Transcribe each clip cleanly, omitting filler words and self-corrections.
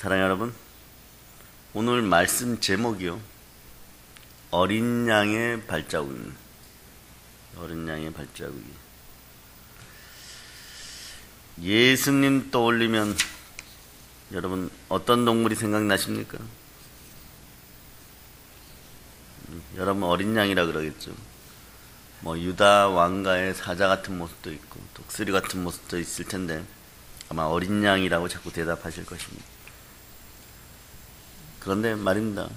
사랑하는 여러분, 오늘 말씀 제목이요, 어린 양의 발자국입니다. 어린 양의 발자국이. 예수님 떠올리면 여러분 어떤 동물이 생각나십니까? 여러분 어린 양이라 그러겠죠. 뭐 유다 왕가의 사자 같은 모습도 있고 독수리 같은 모습도 있을 텐데 아마 어린 양이라고 자꾸 대답하실 것입니다. 그런데 말입니다.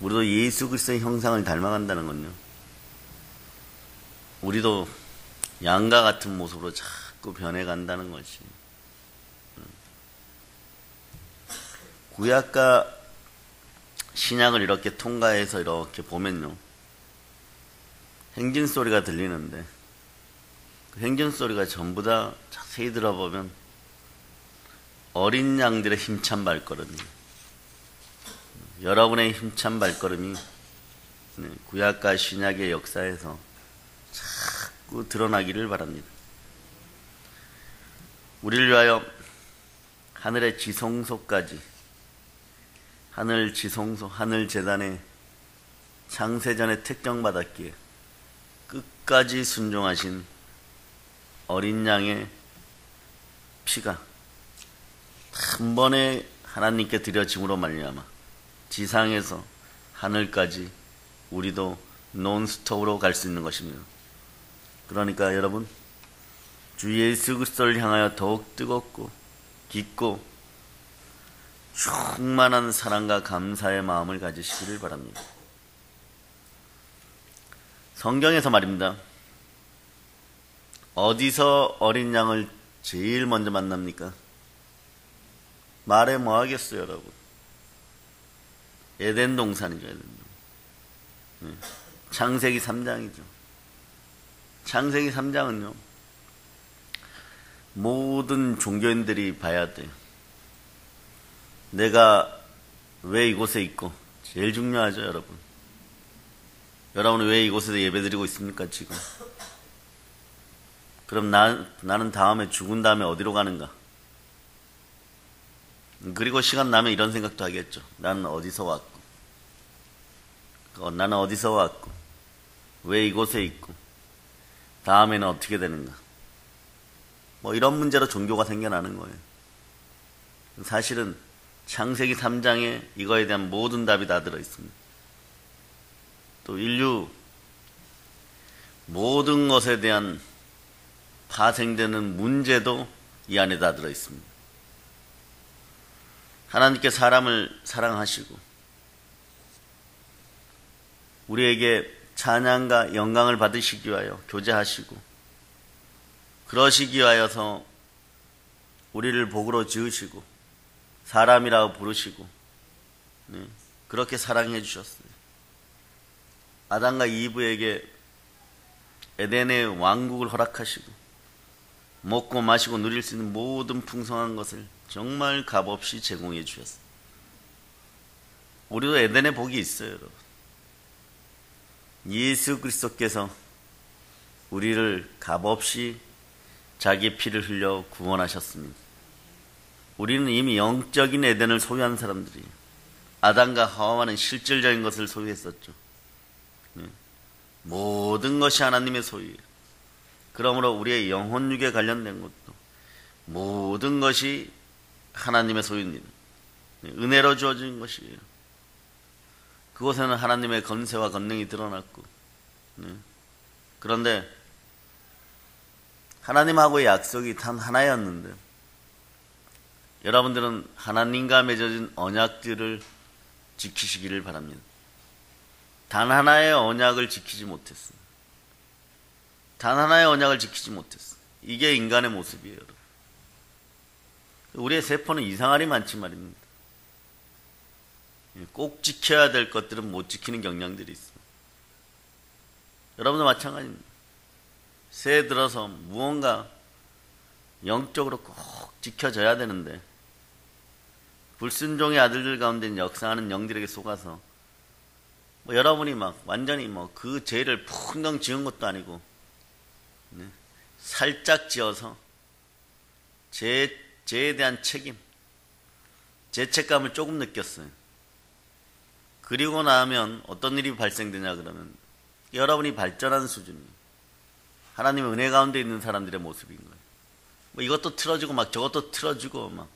우리도 예수 그리스도의 형상을 닮아간다는 건요, 우리도 양과 같은 모습으로 자꾸 변해간다는 것이, 구약과 신약을 이렇게 통과해서 이렇게 보면요, 행진 소리가 들리는데 그 행진 소리가 전부 다 자세히 들어보면 어린 양들의 힘찬 발걸음이, 여러분의 힘찬 발걸음이 구약과 신약의 역사에서 자꾸 드러나기를 바랍니다. 우리를 위하여 하늘의 지성소까지, 하늘 지성소, 하늘 제단에 창세전에 택정받았기에 끝까지 순종하신 어린 양의 피가 한 번에 하나님께 드려짐으로 말미암아 지상에서 하늘까지 우리도 논스톱으로 갈 수 있는 것입니다. 그러니까 여러분, 주 예수 그리스도를 향하여 더욱 뜨겁고 깊고 충만한 사랑과 감사의 마음을 가지시기를 바랍니다. 성경에서 말입니다, 어디서 어린 양을 제일 먼저 만납니까? 말해 뭐 하겠어요, 여러분? 에덴 동산이죠, 에덴 동산. 창세기 3장이죠. 창세기 3장은요, 모든 종교인들이 봐야 돼요. 내가 왜 이곳에 있고, 제일 중요하죠, 여러분. 여러분은 왜 이곳에서 예배드리고 있습니까, 지금? 그럼 나는 다음에 죽은 다음에 어디로 가는가? 그리고 시간 나면 이런 생각도 하겠죠. 나는 어디서 왔고, 나는 어디서 왔고, 왜 이곳에 있고, 다음에는 어떻게 되는가? 뭐 이런 문제로 종교가 생겨나는 거예요. 사실은 창세기 3장에 이거에 대한 모든 답이 다 들어있습니다. 또 인류 모든 것에 대한 파생되는 문제도 이 안에 다 들어있습니다. 하나님께 사람을 사랑하시고 우리에게 찬양과 영광을 받으시기 위하여 교제하시고 그러시기 위하여서 우리를 복으로 지으시고 사람이라고 부르시고 그렇게 사랑해 주셨어요. 아담과 이브에게 에덴의 왕국을 허락하시고 먹고 마시고 누릴 수 있는 모든 풍성한 것을 정말 값없이 제공해 주셨어요. 우리도 에덴의 복이 있어요, 여러분. 예수 그리스도께서 우리를 값없이 자기 피를 흘려 구원하셨습니다. 우리는 이미 영적인 에덴을 소유한 사람들이에요. 아담과 하와는 실질적인 것을 소유했었죠. 모든 것이 하나님의 소유예요. 그러므로 우리의 영혼육에 관련된 것도 모든 것이 하나님의 소유입니다. 은혜로 주어진 것이에요. 그곳에는 하나님의 권세와 권능이 드러났고, 그런데 하나님하고의 약속이 단 하나였는데 여러분들은 하나님과 맺어진 언약들을 지키시기를 바랍니다. 단 하나의 언약을 지키지 못했어. 단 하나의 언약을 지키지 못했어. 이게 인간의 모습이에요, 여러분. 우리의 세포는 이상하리 많지 말입니다. 꼭 지켜야 될 것들은 못 지키는 경향들이 있습니다. 여러분도 마찬가지입니다. 새해 들어서 무언가 영적으로 꼭 지켜져야 되는데 불순종의 아들들 가운데 역사하는 영들에게 속아서 여러분이 막 완전히 그 죄를 풍덩 지은 것도 아니고 살짝 지어서 죄에 대한 책임, 죄책감을 조금 느꼈어요. 그리고 나면 어떤 일이 발생되냐 그러면 여러분이 발전한 수준이에요. 하나님의 은혜 가운데 있는 사람들의 모습인 거예요. 뭐 이것도 틀어주고 막 저것도 틀어주고 막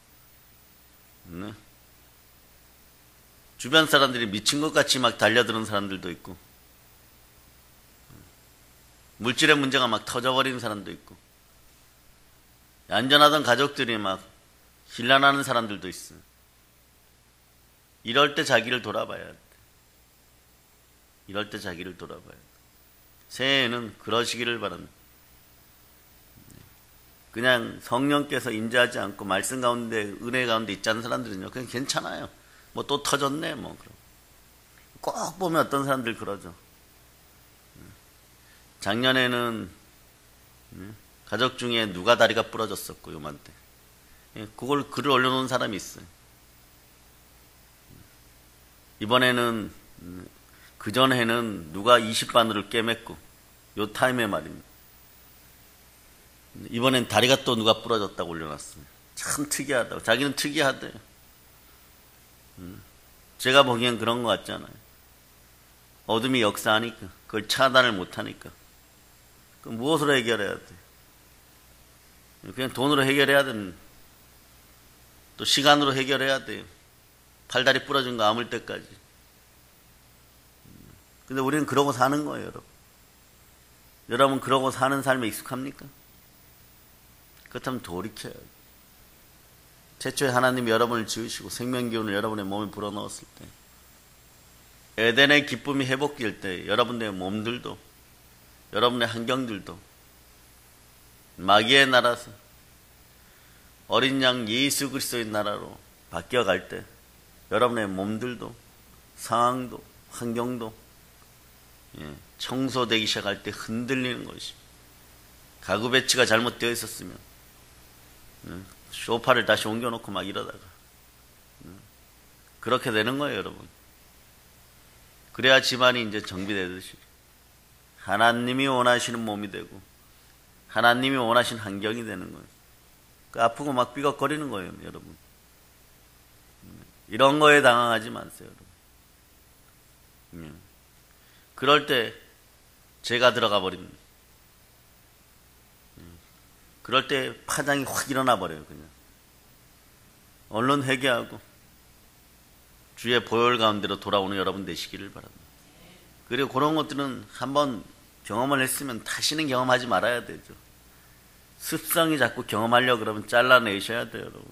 네? 주변 사람들이 미친 것 같이 막 달려드는 사람들도 있고 물질의 문제가 막 터져버리는 사람도 있고 얌전하던 가족들이 막 hir난하는 사람들도 있어요. 이럴 때 자기를 돌아봐야 돼. 이럴 때 자기를 돌아봐야 돼. 새해에는 그러시기를 바랍니다. 그냥 성령께서 임재하지 않고 말씀 가운데 은혜 가운데 있지 않은 사람들은요 그냥 괜찮아요. 뭐 또 터졌네 뭐 그럼. 꼭 보면 어떤 사람들 그러죠. 작년에는 가족 중에 누가 다리가 부러졌었고 요맘때 그걸 글을 올려놓은 사람이 있어요. 이번에는 그전에는 누가 20바늘을 꿰맸고 요 타임에 말입니다. 이번엔 다리가 또 누가 부러졌다고 올려놨어요. 참 특이하다고. 자기는 특이하대요. 제가 보기엔 그런 것 같잖아요. 어둠이 역사하니까 그걸 차단을 못하니까 그럼 무엇으로 해결해야 돼? 그냥 돈으로 해결해야 되는 또 시간으로 해결해야 돼요. 팔다리 부러진 거 아물 때까지. 근데 우리는 그러고 사는 거예요, 여러분. 여러분 그러고 사는 삶에 익숙합니까? 그렇다면 돌이켜야 돼요. 최초에 하나님이 여러분을 지으시고 생명기운을 여러분의 몸에 불어넣었을 때 에덴의 기쁨이 회복될 때 여러분의 몸들도 여러분의 환경들도 마귀의 나라에서 어린 양 예수 그리스도의 나라로 바뀌어갈 때 여러분의 몸들도 상황도 환경도 청소되기 시작할 때 흔들리는 것입니다. 가구 배치가 잘못되어 있었으면 소파를 다시 옮겨놓고 막 이러다가 그렇게 되는 거예요, 여러분. 그래야 집안이 이제 정비되듯이 하나님이 원하시는 몸이 되고 하나님이 원하시는 환경이 되는 거예요. 아프고 막 삐걱거리는 거예요, 여러분. 이런 거에 당황하지 마세요, 여러분. 그럴 때 죄가 들어가 버립니다. 그럴 때 파장이 확 일어나 버려요, 그냥. 얼른 회개하고 주의 보혈 가운데로 돌아오는 여러분 되시기를 바랍니다. 그리고 그런 것들은 한번 경험을 했으면 다시는 경험하지 말아야 되죠. 습성이 자꾸 경험하려고 그러면 잘라내셔야 돼요, 여러분.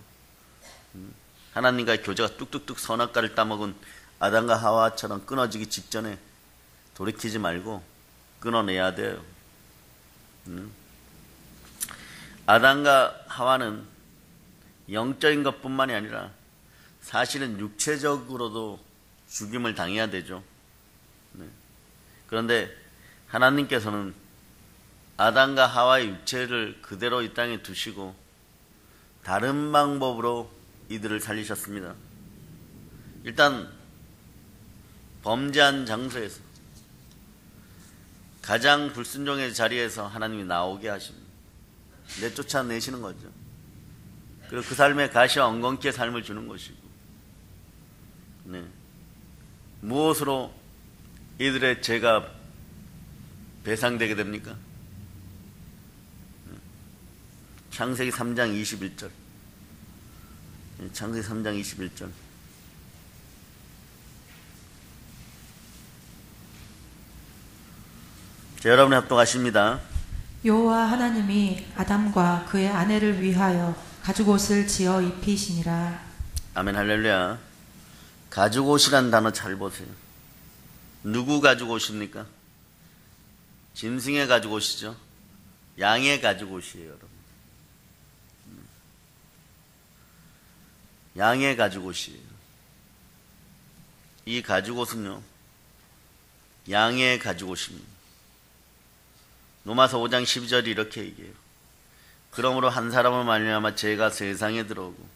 하나님과의 교제가 뚝뚝뚝 선악과를 따먹은 아담과 하와처럼 끊어지기 직전에 돌이키지 말고 끊어내야 돼요. 아담과 하와는 영적인 것뿐만이 아니라 사실은 육체적으로도 죽임을 당해야 되죠. 그런데 하나님께서는 아담과 하와의 육체를 그대로 이 땅에 두시고 다른 방법으로 이들을 살리셨습니다. 일단 범죄한 장소에서 가장 불순종의 자리에서 하나님이 나오게 하십니다. 내쫓아내시는 거죠. 그리고 그 삶에 가시와 엉겅퀴의 삶을 주는 것이고, 무엇으로 이들의 죄가 배상되게 됩니까? 창세기 3장 21절. 창세기 3장 21절. 자, 여러분 합독하십니다. 여호와 하나님이 아담과 그의 아내를 위하여 가죽옷을 지어 입히시니라. 아멘 할렐루야. 가죽옷이란 단어 잘 보세요. 누구 가죽옷입니까? 짐승의 가죽옷이죠. 양의 가죽옷이에요, 여러분. 양의 가죽옷이에요. 이 가죽옷은요, 양의 가죽옷입니다. 로마서 5장 12절이 이렇게 얘기해요. 그러므로 한 사람을 말미암아 죄가 세상에 들어오고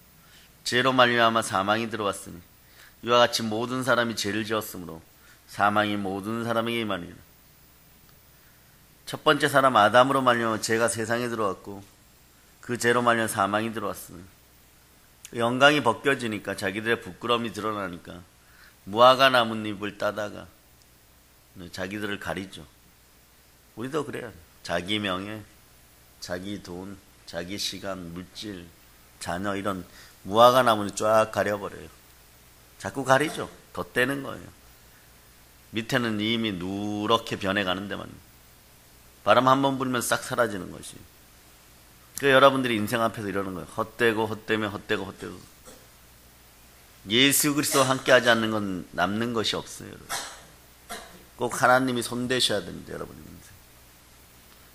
죄로 말미암아 사망이 들어왔으니 이와 같이 모든 사람이 죄를 지었으므로 사망이 모든 사람에게 임하니라. 첫 번째 사람 아담으로 말미암아 죄가 세상에 들어왔고 그 죄로 말미암아 사망이 들어왔으니 영광이 벗겨지니까 자기들의 부끄러움이 드러나니까 무화과 나뭇잎을 따다가 자기들을 가리죠. 우리도 그래요. 자기 명예, 자기 돈, 자기 시간, 물질, 자녀 이런 무화과 나무를 쫙 가려버려요. 자꾸 가리죠. 덧대는 거예요. 밑에는 이미 누렇게 변해가는데만 바람 한번 불면 싹 사라지는 것이. 그러니까 여러분들이 인생 앞에서 이러는 거예요. 헛되고 헛되며 헛되고 헛되고. 예수 그리스도와 함께하지 않는 건 남는 것이 없어요. 여러분. 꼭 하나님이 손대셔야 됩니다. 여러분의 인생.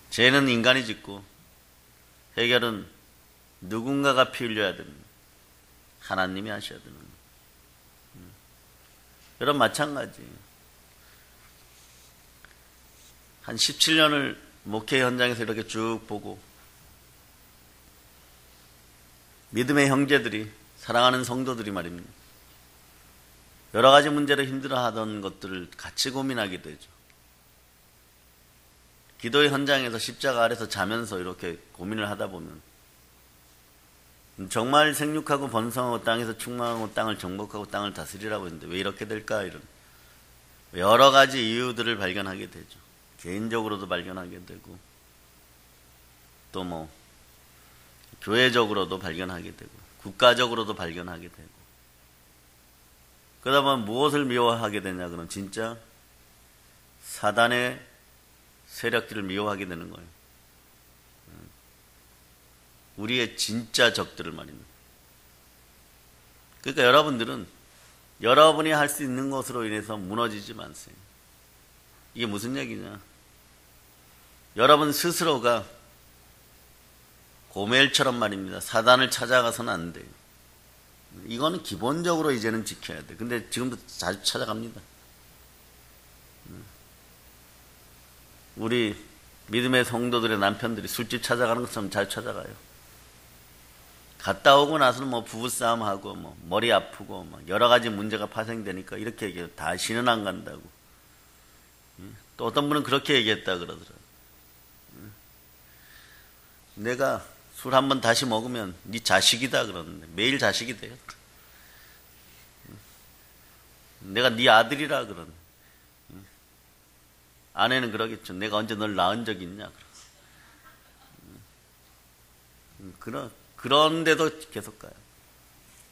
죄는 인간이 짓고 해결은 누군가가 피 흘려야 됩니다. 하나님이 하셔야 되는 거예요. 여러분 마찬가지예요. 한 17년을 목회 현장에서 이렇게 쭉 보고 믿음의 형제들이 사랑하는 성도들이 말입니다. 여러 가지 문제로 힘들어하던 것들을 같이 고민하게 되죠. 기도의 현장에서 십자가 아래서 자면서 이렇게 고민을 하다 보면 정말 생육하고 번성하고 땅에서 충만하고 땅을 정복하고 땅을 다스리라고 했는데 왜 이렇게 될까? 이런 여러 가지 이유들을 발견하게 되죠. 개인적으로도 발견하게 되고 또 뭐 교회적으로도 발견하게 되고 국가적으로도 발견하게 되고 그러다 보면 무엇을 미워하게 되냐 그러면 진짜 사단의 세력들을 미워하게 되는 거예요. 우리의 진짜 적들을 말입니다. 그러니까 여러분들은 여러분이 할 수 있는 것으로 인해서 무너지지 마세요. 이게 무슨 얘기냐? 여러분 스스로가 고멜처럼 말입니다. 사단을 찾아가서는 안 돼요. 이거는 기본적으로 이제는 지켜야 돼. 근데 지금도 자주 찾아갑니다. 우리 믿음의 성도들의 남편들이 술집 찾아가는 것처럼 자주 찾아가요. 갔다 오고 나서는 뭐 부부싸움하고 뭐 머리 아프고 뭐 여러 가지 문제가 파생되니까 이렇게 얘기해요. 다시는 안 간다고. 또 어떤 분은 그렇게 얘기했다 그러더라고요. 내가 술 한 번 다시 먹으면 네 자식이다 그러는데 매일 자식이 돼요. 내가 네 아들이라 그러는데 아내는 그러겠죠. 내가 언제 널 낳은 적이 있냐 그런데도 계속 가요.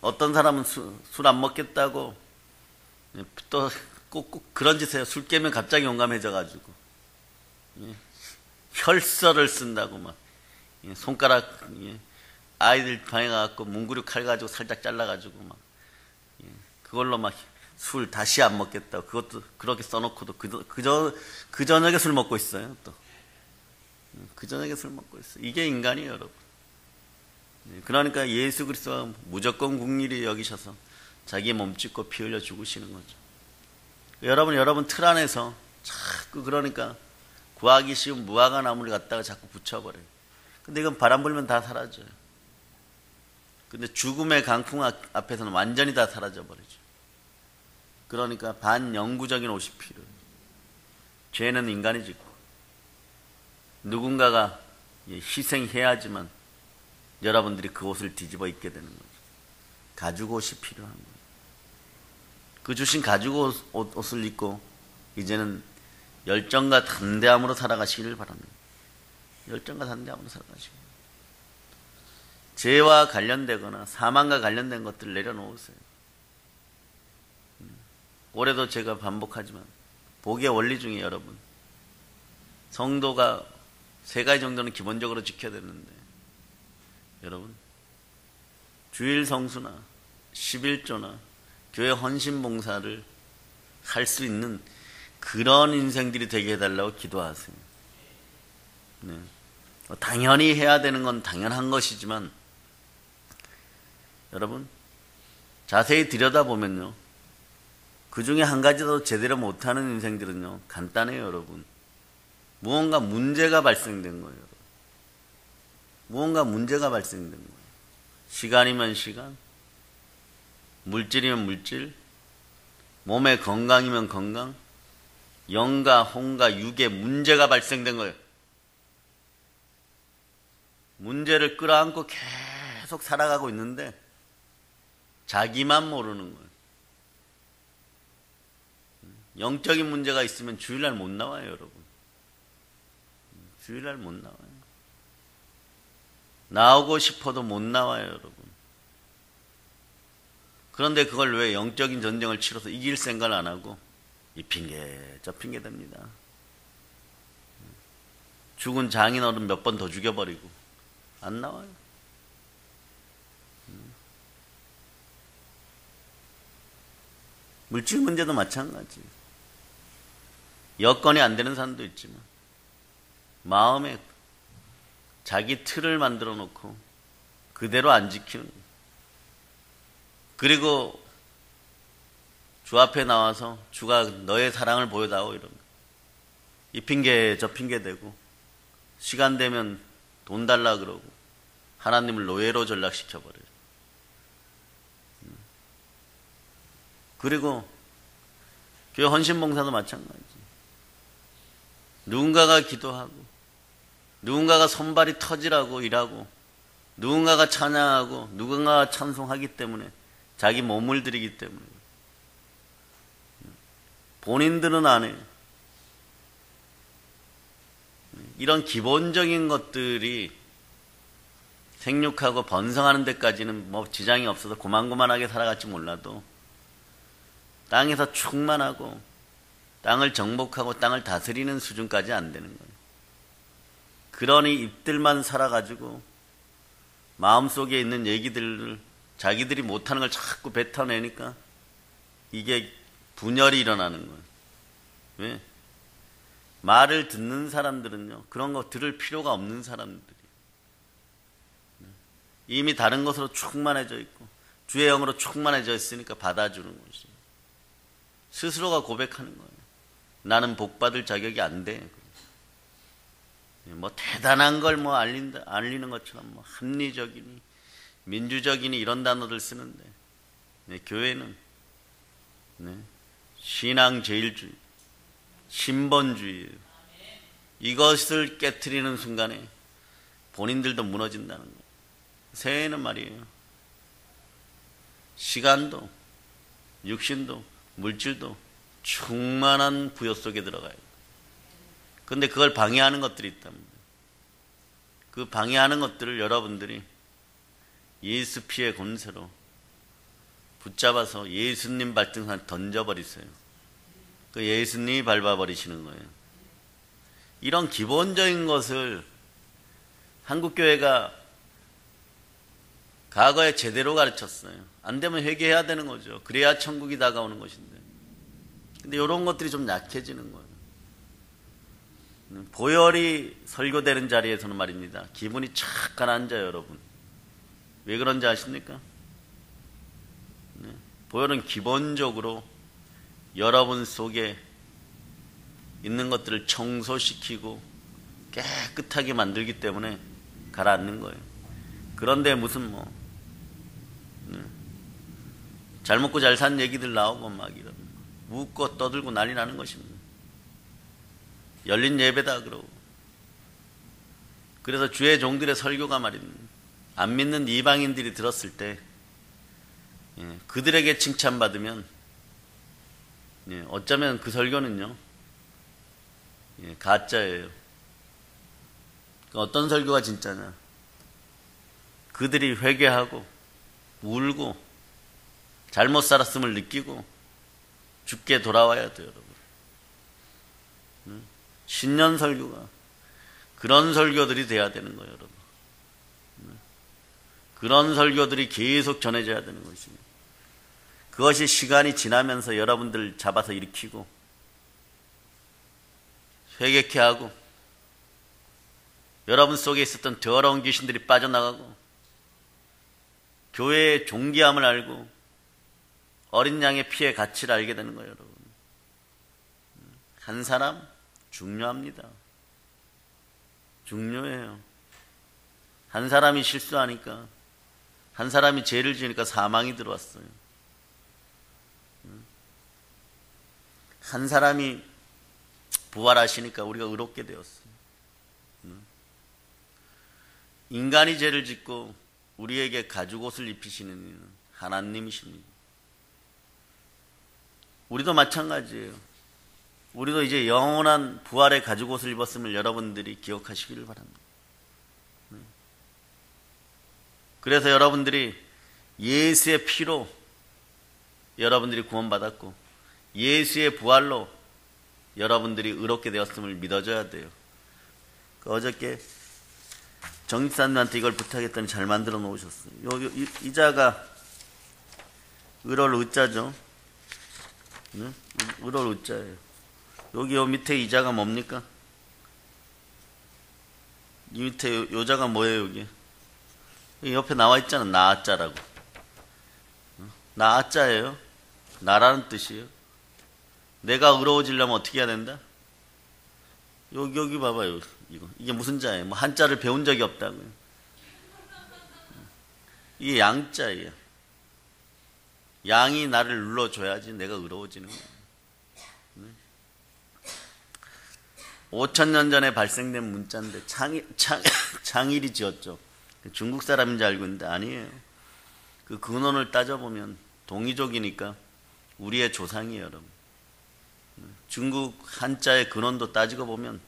어떤 사람은 술 안 먹겠다고 또 꼭 그런 짓 해요. 술 깨면 갑자기 용감해져가지고 혈서를 쓴다고 막 손가락 아이들 방에 가갖고 문구류 칼 가지고 살짝 잘라가지고 막 그걸로 막 술 다시 안 먹겠다고 그것도 그렇게 써놓고도 그 저녁에 술 먹고 있어요. 또 그 저녁에 술 먹고 있어요. 이게 인간이에요, 여러분. 그러니까 예수 그리스도가 무조건 국리를 여기셔서 자기의 몸 찢고 피 흘려 죽으시는 거죠. 여러분 틀 안에서 자꾸 그러니까 구하기 쉬운 무화과 나무를 갖다가 자꾸 붙여버려요. 근데 이건 바람 불면 다 사라져요. 근데 죽음의 강풍 앞에서는 완전히 다 사라져버리죠. 그러니까 반영구적인 옷이 필요해요. 죄는 인간이 짓고 누군가가 희생해야지만 여러분들이 그 옷을 뒤집어 입게 되는 거죠. 가죽 옷이 필요한 거예요. 그 주신 가죽 옷을 입고 이제는 열정과 담대함으로 살아가시기를 바랍니다. 열정과 담대함으로 살아가시기. 죄와 관련되거나 사망과 관련된 것들을 내려놓으세요. 올해도 제가 반복하지만 복의 원리 중에 여러분 성도가 3가지 정도는 기본적으로 지켜야 되는데 여러분 주일 성수나 11조나 교회 헌신 봉사를 할 수 있는 그런 인생들이 되게 해달라고 기도하세요. 네. 당연히 해야 되는 건 당연한 것이지만 여러분 자세히 들여다보면요 그 중에 한 가지도 제대로 못하는 인생들은요 간단해요. 여러분 무언가 문제가 발생된 거예요. 여러분. 무언가 문제가 발생된 거예요. 시간이면 시간, 물질이면 물질, 몸의 건강이면 건강, 영과 혼과 육에 문제가 발생된 거예요. 문제를 끌어안고 계속 살아가고 있는데 자기만 모르는 거예요. 영적인 문제가 있으면 주일날 못 나와요, 여러분. 주일날 못 나와요. 나오고 싶어도 못 나와요, 여러분. 그런데 그걸 왜 영적인 전쟁을 치러서 이길 생각을 안 하고 이 핑계 저 핑계 됩니다. 죽은 장인어른 몇 번 더 죽여버리고 안 나와요. 물질 문제도 마찬가지. 여건이 안 되는 사람도 있지만 마음에 자기 틀을 만들어 놓고 그대로 안 지키는 거예요. 그리고 주 앞에 나와서 주가 너의 사랑을 보여다오 이런 거. 이 핑계 저 핑계 대고 시간 되면 돈 달라 그러고 하나님을 노예로 전락시켜버려요. 그리고 교회 헌신봉사도 마찬가지. 누군가가 기도하고 누군가가 손발이 터지라고 일하고 누군가가 찬양하고 누군가가 찬송하기 때문에 자기 몸을 들이기 때문에 본인들은 안 해요. 이런 기본적인 것들이 생육하고 번성하는 데까지는 뭐 지장이 없어서 고만고만하게 살아갈지 몰라도 땅에서 충만하고 땅을 정복하고 땅을 다스리는 수준까지 안 되는 거예요. 그러니 입들만 살아가지고 마음속에 있는 얘기들을 자기들이 못하는 걸 자꾸 뱉어내니까 이게 분열이 일어나는 거예요. 왜? 말을 듣는 사람들은요, 그런 거 들을 필요가 없는 사람들이 이미 다른 것으로 충만해져 있고 주의 영으로 충만해져 있으니까 받아주는 것이 스스로가 고백하는 거예요. 나는 복받을 자격이 안 돼. 뭐 대단한 걸 뭐 알리는 것처럼 뭐 합리적이니 민주적이니 이런 단어들 쓰는데 교회는 신앙제일주의, 신본주의 이것을 깨트리는 순간에 본인들도 무너진다는 거예요. 새해는 말이에요. 시간도 육신도 물질도 충만한 부여 속에 들어가요. 그런데 그걸 방해하는 것들이 있답니다. 그 방해하는 것들을 여러분들이 예수 피의 권세로 붙잡아서 예수님 발등상 던져버리세요. 그 예수님이 밟아버리시는 거예요. 이런 기본적인 것을 한국교회가 과거에 제대로 가르쳤어요. 안 되면 회개해야 되는 거죠. 그래야 천국이 다가오는 것인데. 근데 이런 것들이 좀 약해지는 거예요. 보혈이 설교되는 자리에서는 말입니다. 기분이 착 가라앉아요, 여러분. 왜 그런지 아십니까? 보혈은 기본적으로 여러분 속에 있는 것들을 청소시키고 깨끗하게 만들기 때문에 가라앉는 거예요. 그런데 무슨 잘 먹고 잘 산 얘기들 나오고 막 이런 묻고 떠들고 난리 나는 것입니다. 열린 예배다 그러고. 그래서 주의 종들의 설교가 말입니다. 안 믿는 이방인들이 들었을 때 그들에게 칭찬받으면 어쩌면 그 설교는요 가짜예요. 어떤 설교가 진짜냐? 그들이 회개하고 울고 잘못 살았음을 느끼고 죽게 돌아와야 돼요, 여러분. 신년 설교가 그런 설교들이 돼야 되는 거예요, 여러분. 그런 설교들이 계속 전해져야 되는 것입니다. 그것이 시간이 지나면서 여러분들 잡아서 일으키고 회개케 하고 여러분 속에 있었던 더러운 귀신들이 빠져나가고 교회의 존귀함을 알고 어린 양의 피의 가치를 알게 되는 거예요, 여러분. 한 사람 중요합니다. 중요해요. 한 사람이 실수하니까, 한 사람이 죄를 지으니까 사망이 들어왔어요. 한 사람이 부활하시니까 우리가 의롭게 되었어요. 인간이 죄를 짓고 우리에게 가죽옷을 입히시는 이는 하나님이십니다. 우리도 마찬가지예요. 우리도 이제 영원한 부활의 가죽옷을 입었음을 여러분들이 기억하시기를 바랍니다. 그래서 여러분들이 예수의 피로 여러분들이 구원받았고 예수의 부활로 여러분들이 의롭게 되었음을 믿어줘야 돼요. 어저께 정집사님한테 이걸 부탁했더니 잘 만들어 놓으셨어요. 이 자가 의럴 의자죠. 네? 의럴 의자예요. 여기 요 밑에 이 자가 뭡니까? 이 밑에 요 자가 뭐예요, 여기? 여기 옆에 나와 있잖아. 나자라고. 나자예요. 나라는 뜻이에요. 내가 의로워지려면 어떻게 해야 된다? 여기 봐봐요. 이게 무슨 자예요? 뭐 한자를 배운 적이 없다고요. 이게 양자예요. 양이 나를 눌러줘야지 내가 의로워지는 거예요. 5,000년 전에 발생된 문자인데 창일이 지었죠. 중국 사람인지 알고 있는데 아니에요. 그 근원을 따져보면 동이족이니까 우리의 조상이에요, 여러분. 중국 한자의 근원도 따지고 보면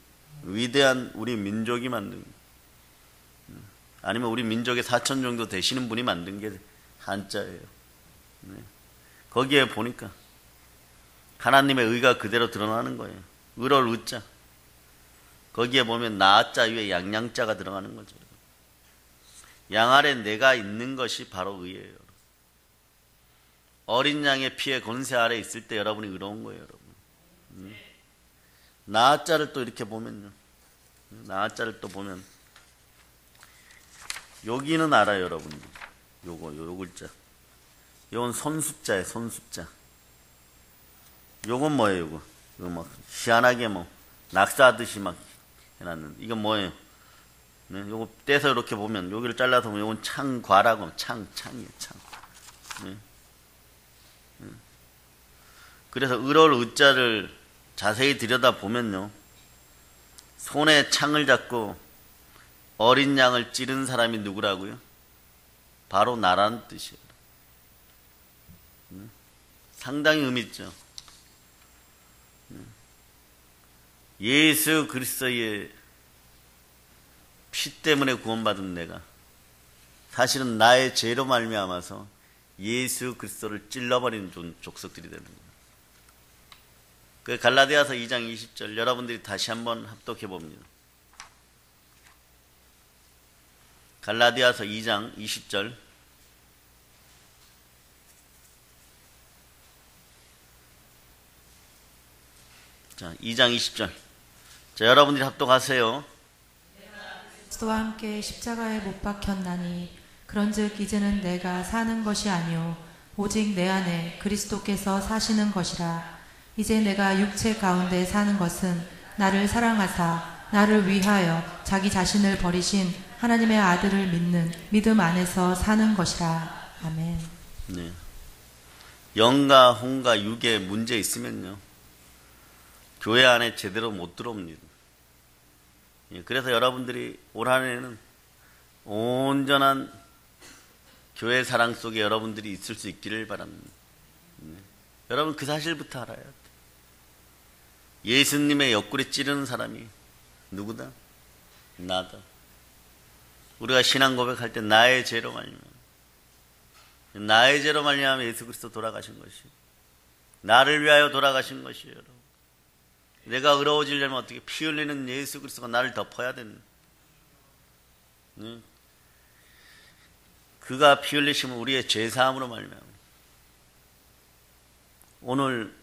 위대한 우리 민족이 만든, 아니면 우리 민족의 4천 정도 되시는 분이 만든 게 한자예요. 거기에 보니까 하나님의 의가 그대로 드러나는 거예요. 의를 의자. 거기에 보면 나자 위에 양양자가 들어가는 거죠. 양 아래 내가 있는 것이 바로 의예요. 어린 양의 피의 권세 아래 있을 때 여러분이 의로운 거예요, 여러분. 나자를 또 이렇게 보면요. 나자를 또 보면 여기는 알아요, 여러분. 요 글자. 요건 손숫자예요, 손숫자. 요건 뭐예요, 요거? 이거 막 희한하게 뭐 낙서하듯이 막 해놨는. 이건 뭐예요? 네, 요거 떼서 이렇게 보면 여기를 잘라서 보면 요건 창과라고 창이에요, 창. 네. 그래서 의로울 의자를 자세히 들여다 보면요, 손에 창을 잡고 어린 양을 찌른 사람이 누구라고요? 바로 나라는 뜻이에요. 상당히 의미 있죠. 예수 그리스도의 피 때문에 구원받은 내가 사실은 나의 죄로 말미암아서 예수 그리스도를 찔러버린 족속들이 되는 거예요. 그 갈라디아서 2장 20절 여러분들이 다시 한번 합독해 봅니다. 갈라디아서 2장 20절. 자, 2장 20절. 자, 여러분들이 합독하세요. 그리스도와 함께 십자가에 못 박혔나니 그런즉 이제는 내가 사는 것이 아니요 오직 내 안에 그리스도께서 사시는 것이라. 이제 내가 육체 가운데 사는 것은 나를 사랑하사 나를 위하여 자기 자신을 버리신 하나님의 아들을 믿는 믿음 안에서 사는 것이라. 아멘. 네. 영과 혼과 육에 문제 있으면요, 교회 안에 제대로 못 들어옵니다. 그래서 여러분들이 올 한 해는 온전한 교회 사랑 속에 여러분들이 있을 수 있기를 바랍니다. 여러분 그 사실부터 알아야 돼요. 예수님의 옆구리 찌르는 사람이 누구다? 나다. 우리가 신앙 고백할 때 나의 죄로 말미암아 예수 그리스도 돌아가신 것이, 나를 위하여 돌아가신 것이에요, 여러분. 내가 의로워지려면 어떻게? 피 흘리는 예수 그리스도가 나를 덮어야 되는. 그가 피 흘리시면 우리의 죄사함으로 말미암아. 오늘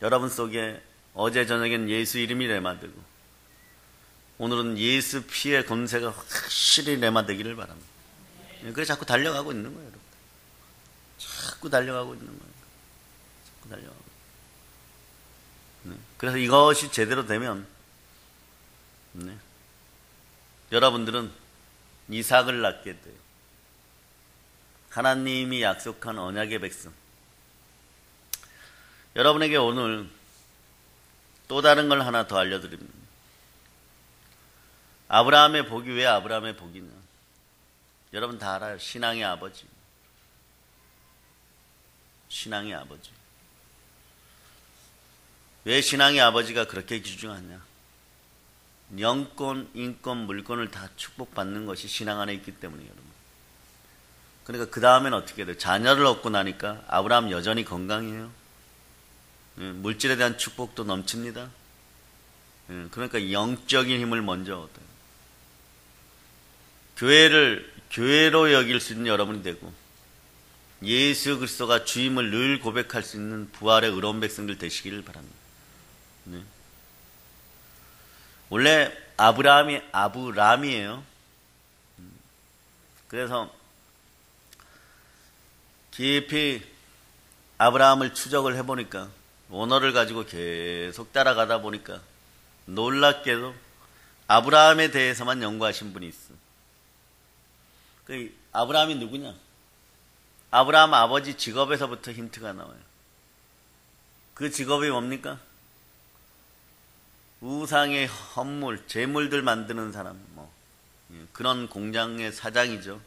여러분 속에 어제 저녁엔 예수 이름이 레마되고 오늘은 예수 피의 권세가 확실히 레마되기를 바랍니다. 그래서 자꾸 달려가고 있는 거예요, 여러분. 자꾸 달려가고 있는 거예요. 자꾸 달려가고. 그래서 이것이 제대로 되면 여러분들은 이삭을 낳게 돼요. 하나님이 약속한 언약의 백성. 여러분에게 오늘 또 다른 걸 하나 더 알려드립니다. 아브라함의 복이 왜 아브라함의 복이냐? 여러분 다 알아요. 신앙의 아버지. 신앙의 아버지. 왜 신앙의 아버지가 그렇게 귀중하냐? 영권, 인권, 물권을 다 축복받는 것이 신앙 안에 있기 때문이에요, 여러분. 그러니까 그 다음엔 어떻게 돼요? 자녀를 얻고 나니까 아브라함 여전히 건강해요. 물질에 대한 축복도 넘칩니다. 그러니까 영적인 힘을 먼저 얻어요. 교회를 교회로 여길 수 있는 여러분이 되고 예수 그리스도가 주임을 늘 고백할 수 있는 부활의 의로운 백성들 되시기를 바랍니다. 네. 원래 아브라함이 아브람이에요. 그래서 깊이 아브라함을 추적을 해보니까 언어를 가지고 계속 따라가다 보니까 놀랍게도 아브라함에 대해서만 연구하신 분이 있어. 그 아브라함이 누구냐? 아브라함 아버지 직업에서부터 힌트가 나와요. 그 직업이 뭡니까? 우상의 헌물, 제물들 만드는 사람, 그런 공장의 사장이죠.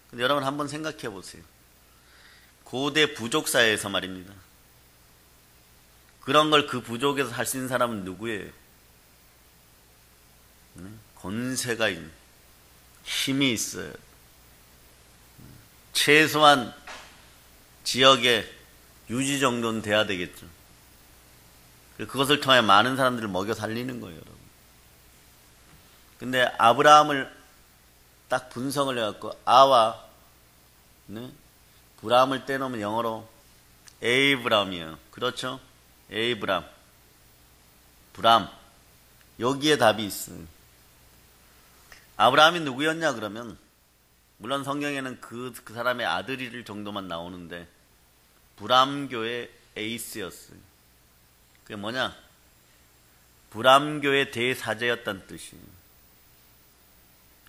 근데 여러분 한번 생각해 보세요. 고대 부족 사회에서 말입니다. 그런 걸 그 부족에서 할 수 있는 사람은 누구예요? 권세가 있는, 힘이 있어요. 최소한 지역의 유지 정도는 돼야 되겠죠. 그것을 통해 많은 사람들을 먹여 살리는 거예요, 여러분. 근데 아브라함을 딱 분석을 해갖고 아와 브람을 떼놓으면 영어로 에이브람이에요. 그렇죠? 에이브람, 브람. 여기에 답이 있어요. 아브라함이 누구였냐 그러면 물론 성경에는 그 사람의 아들일 정도만 나오는데 브람교의 에이스였어요. 그게 뭐냐? 브람교의 대사제였다는 뜻이에요.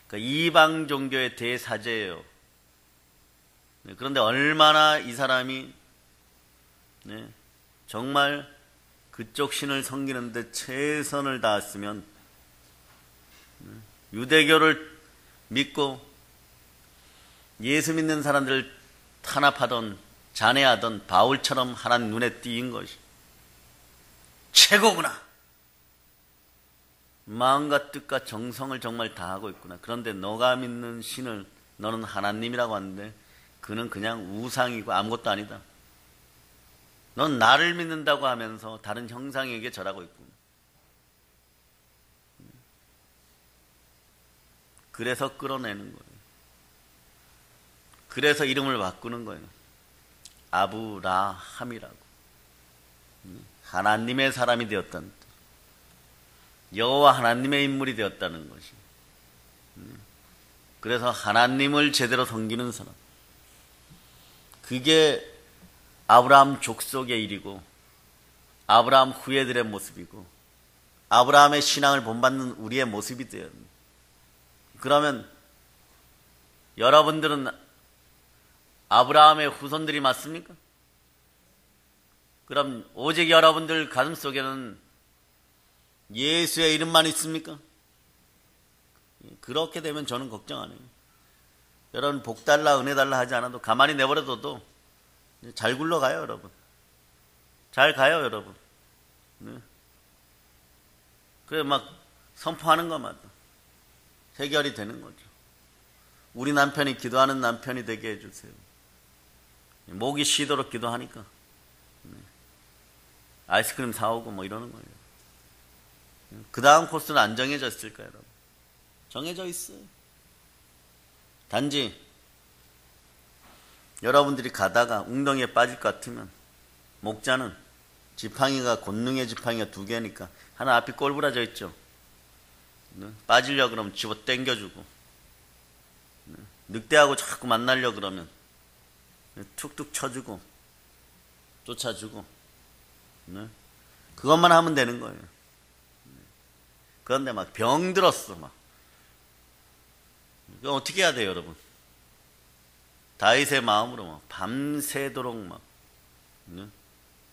그러니까 이방 종교의 대사제예요. 그런데 얼마나 이 사람이 정말 그쪽 신을 섬기는데 최선을 다했으면 유대교를 믿고 예수 믿는 사람들을 탄압하던 잔해하던 바울처럼 하나님 눈에 띄인 것이 최고구나. 마음과 뜻과 정성을 정말 다하고 있구나. 그런데 너가 믿는 신을 너는 하나님이라고 하는데 그는 그냥 우상이고 아무것도 아니다. 넌 나를 믿는다고 하면서 다른 형상에게 절하고 있구나. 그래서 끌어내는 거예요. 그래서 이름을 바꾸는 거예요. 아브라함이라고. 하나님의 사람이 되었다는 뜻. 여호와 하나님의 인물이 되었다는 것이. 그래서 하나님을 제대로 섬기는 사람. 그게 아브라함 족속의 일이고 아브라함 후예들의 모습이고 아브라함의 신앙을 본받는 우리의 모습이 되어야 합니다. 그러면 여러분들은 아브라함의 후손들이 맞습니까? 그럼 오직 여러분들 가슴속에는 예수의 이름만 있습니까? 그렇게 되면 저는 걱정 안 해요. 여러분 복 달라 은혜 달라 하지 않아도 가만히 내버려둬도 잘 굴러가요, 여러분. 잘 가요, 여러분. 그래 막 선포하는 것마다 해결이 되는 거죠. 우리 남편이 기도하는 남편이 되게 해주세요. 목이 쉬도록 기도하니까 아이스크림 사오고 뭐 이러는 거예요. 그 다음 코스는 안 정해져 있을까요, 여러분? 정해져 있어요. 단지 여러분들이 가다가 웅덩이에 빠질 것 같으면 목자는 지팡이가 권능의 지팡이가 2개니까 하나 앞이 꼴부라져 있죠. 빠지려고 그러면 집어 당겨주고 늑대하고 자꾸 만나려고 그러면 툭툭 쳐주고 쫓아주고 그것만 하면 되는 거예요. 그런데 막 병들었어 막. 그럼 어떻게 해야 돼요, 여러분? 다윗의 마음으로 막 밤새도록 막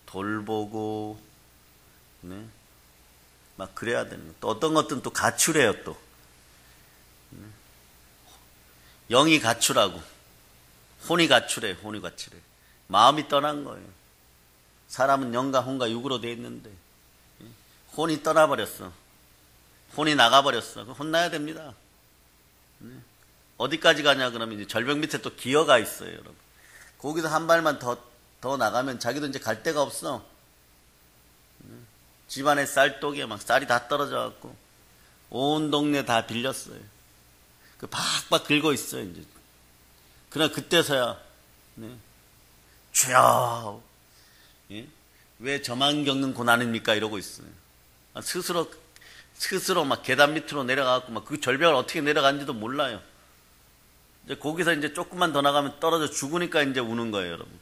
돌보고 막 그래야 되는 거. 또 어떤 것들은 또 가출해요. 또 영이 가출하고 혼이 가출해. 혼이 가출해. 마음이 떠난 거예요. 사람은 영과 혼과 육으로 되어 있는데 혼이 떠나버렸어. 혼이 나가버렸어. 혼나야 됩니다. 어디까지 가냐 그러면 이제 절벽 밑에 또 기어가 있어요, 여러분. 거기서 한 발만 더 나가면 자기도 이제 갈 데가 없어. 집안에 쌀독에 막 쌀이 다 떨어져 갖고 온 동네 다 빌렸어요. 그 박박 긁고 있어요, 이제. 그러나 그때서야 주여, 왜 저만 겪는 고난입니까? 이러고 있어요. 스스로 막 계단 밑으로 내려가고 막 그 절벽을 어떻게 내려간지도 몰라요. 이제 거기서 이제 조금만 더 나가면 떨어져 죽으니까 이제 우는 거예요, 여러분.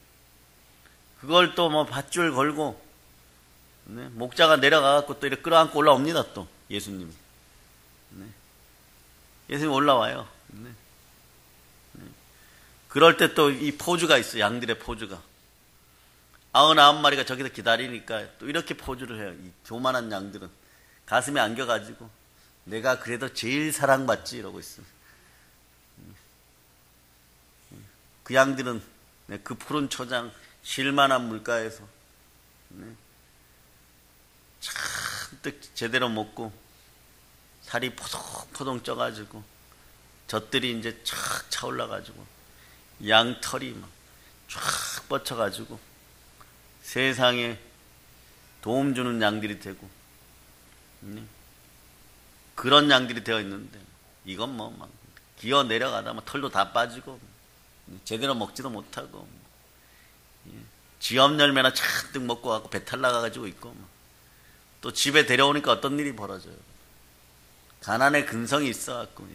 그걸 또 뭐 밧줄 걸고, 목자가 내려가갖고 또 이렇게 끌어안고 올라옵니다, 또, 예수님이. 예수님 올라와요. 그럴 때 또 이 포즈가 있어요, 양들의 포즈가. 99마리가 저기서 기다리니까 또 이렇게 포즈를 해요. 이 조만한 양들은. 가슴에 안겨가지고, 내가 그래도 제일 사랑받지, 이러고 있어요. 그 양들은 그 푸른 초장, 실만한 물가에서 잔뜩 제대로 먹고 살이 포동포동 쪄가지고 젖들이 이제 촥 차올라가지고 양털이 막 쫙 뻗쳐가지고 세상에 도움 주는 양들이 되고 그런 양들이 되어 있는데 이건 뭐 막 기어 내려가다 막 털도 다 빠지고 제대로 먹지도 못하고 지엄 열매나 잔뜩 먹고 가고 배탈 나가가지고 있고 또 집에 데려오니까 어떤 일이 벌어져요. 가난의 근성이 있어갖고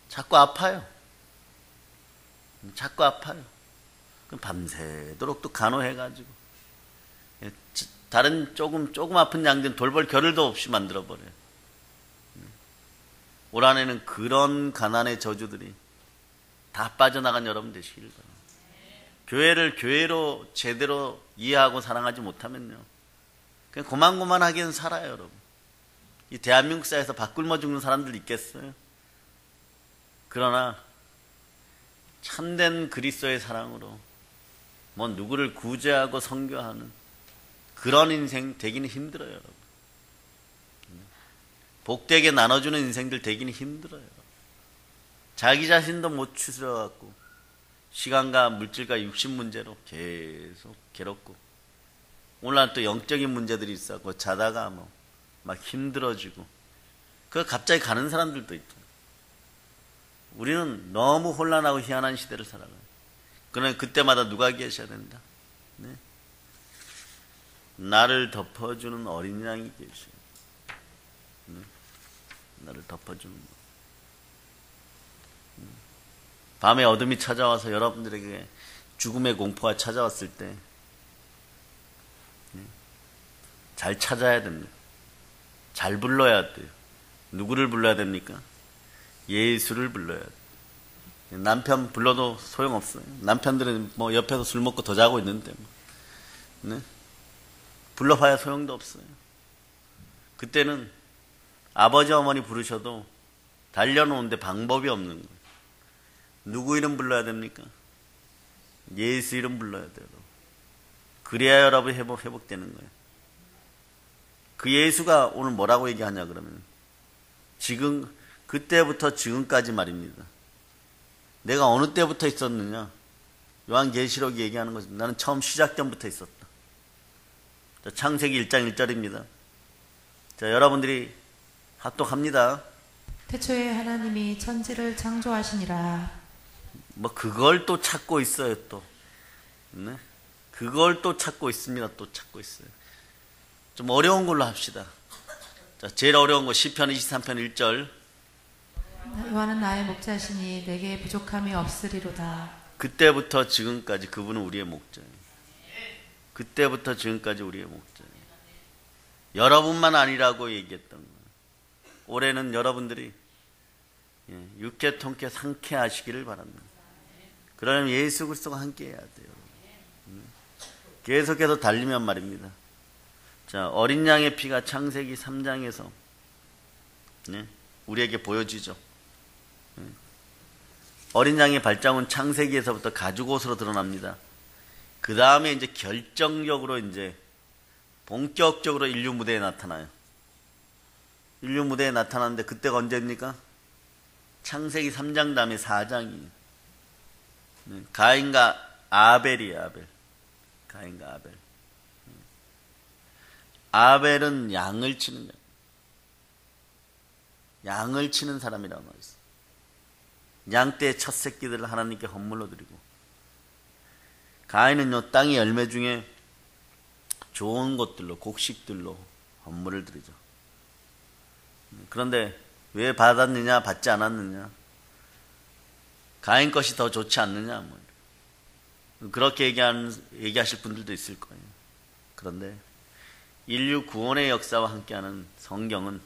자꾸 아파요. 자꾸 아파요. 그럼 밤새도록 또 간호해가지고 다른 조금 아픈 양들은 돌볼 겨를도 없이 만들어버려요. 올 한해는 그런 가난의 저주들이 다 빠져나간 여러분 되시길 바랍니다. 교회를 교회로 제대로 이해하고 사랑하지 못하면요, 그냥 고만고만하게는 살아요, 여러분. 이 대한민국 사회에서 밥 굶어 죽는 사람들 있겠어요? 그러나 참된 그리스도의 사랑으로 뭐 누구를 구제하고 선교하는 그런 인생 되기는 힘들어요, 여러분. 복되게 나눠주는 인생들 되기는 힘들어요. 자기 자신도 못 추스려갖고 시간과 물질과 육신 문제로 계속 괴롭고 오늘날 또 영적인 문제들이 있어갖고 자다가 막 힘들어지고 그 갑자기 가는 사람들도 있죠. 우리는 너무 혼란하고 희한한 시대를 살아가요. 그러나 그때마다 누가 계셔야 된다. 나를 덮어주는 어린 양이 계셔요. 나를 덮어주는 밤에 어둠이 찾아와서 여러분들에게 죽음의 공포가 찾아왔을 때 잘 찾아야 됩니다. 잘 불러야 돼요. 누구를 불러야 됩니까? 예수를 불러야 돼요. 남편 불러도 소용없어요. 남편들은 뭐 옆에서 술 먹고 더 자고 있는데 불러봐야 소용도 없어요. 그때는 아버지 어머니 부르셔도 달려놓는데 방법이 없는 거예요. 누구 이름 불러야 됩니까? 예수 이름 불러야 돼요. 그래야 여러분이 회복되는 거예요. 그 예수가 오늘 뭐라고 얘기하냐 그러면 지금 그때부터 지금까지 말입니다. 내가 어느 때부터 있었느냐? 요한계시록이 얘기하는 것은 나는 처음 시작전부터 있었다. 자, 창세기 1장 1절입니다. 자, 여러분들이 합독합니다. 태초에 하나님이 천지를 창조하시니라. 뭐 그걸 또 찾고 있어요. 또 그걸 또 찾고 있습니다. 또 찾고 있어요. 좀 어려운 걸로 합시다. 자, 제일 어려운 거 시편 23편 1절. 여호와는 나의 목자시니 내게 부족함이 없으리로다. 그때부터 지금까지 그분은 우리의 목자예요. 그때부터 지금까지 우리의 목자예요. 여러분만 아니라고 얘기했던 거예요. 올해는 여러분들이 육회 통쾌 상쾌하시기를 바랍니다. 그러면 예수 그리스도가 함께 해야 돼요. 계속해서 달리면 말입니다. 자, 어린 양의 피가 창세기 3장에서 우리에게 보여지죠. 어린 양의 발자국은 창세기에서부터 가죽옷으로 드러납니다. 그 다음에 이제 결정적으로 이제 본격적으로 인류 무대에 나타나요. 인류 무대에 나타나는데 그때가 언제입니까? 창세기 3장 다음에 4장이에요. 가인과 아벨이에요. 아벨. 가인과 아벨. 아벨은 양을 치는 양을 치는 사람이라고 말했어요. 양떼의 첫 새끼들을 하나님께 헌물로 드리고, 가인은요 땅의 열매 중에 좋은 것들로, 곡식들로 헌물을 드리죠. 그런데 왜 받았느냐, 받지 않았느냐? 가인 것이 더 좋지 않느냐? 뭐. 그렇게 얘기하실 분들도 있을 거예요. 그런데 인류 구원의 역사와 함께하는 성경은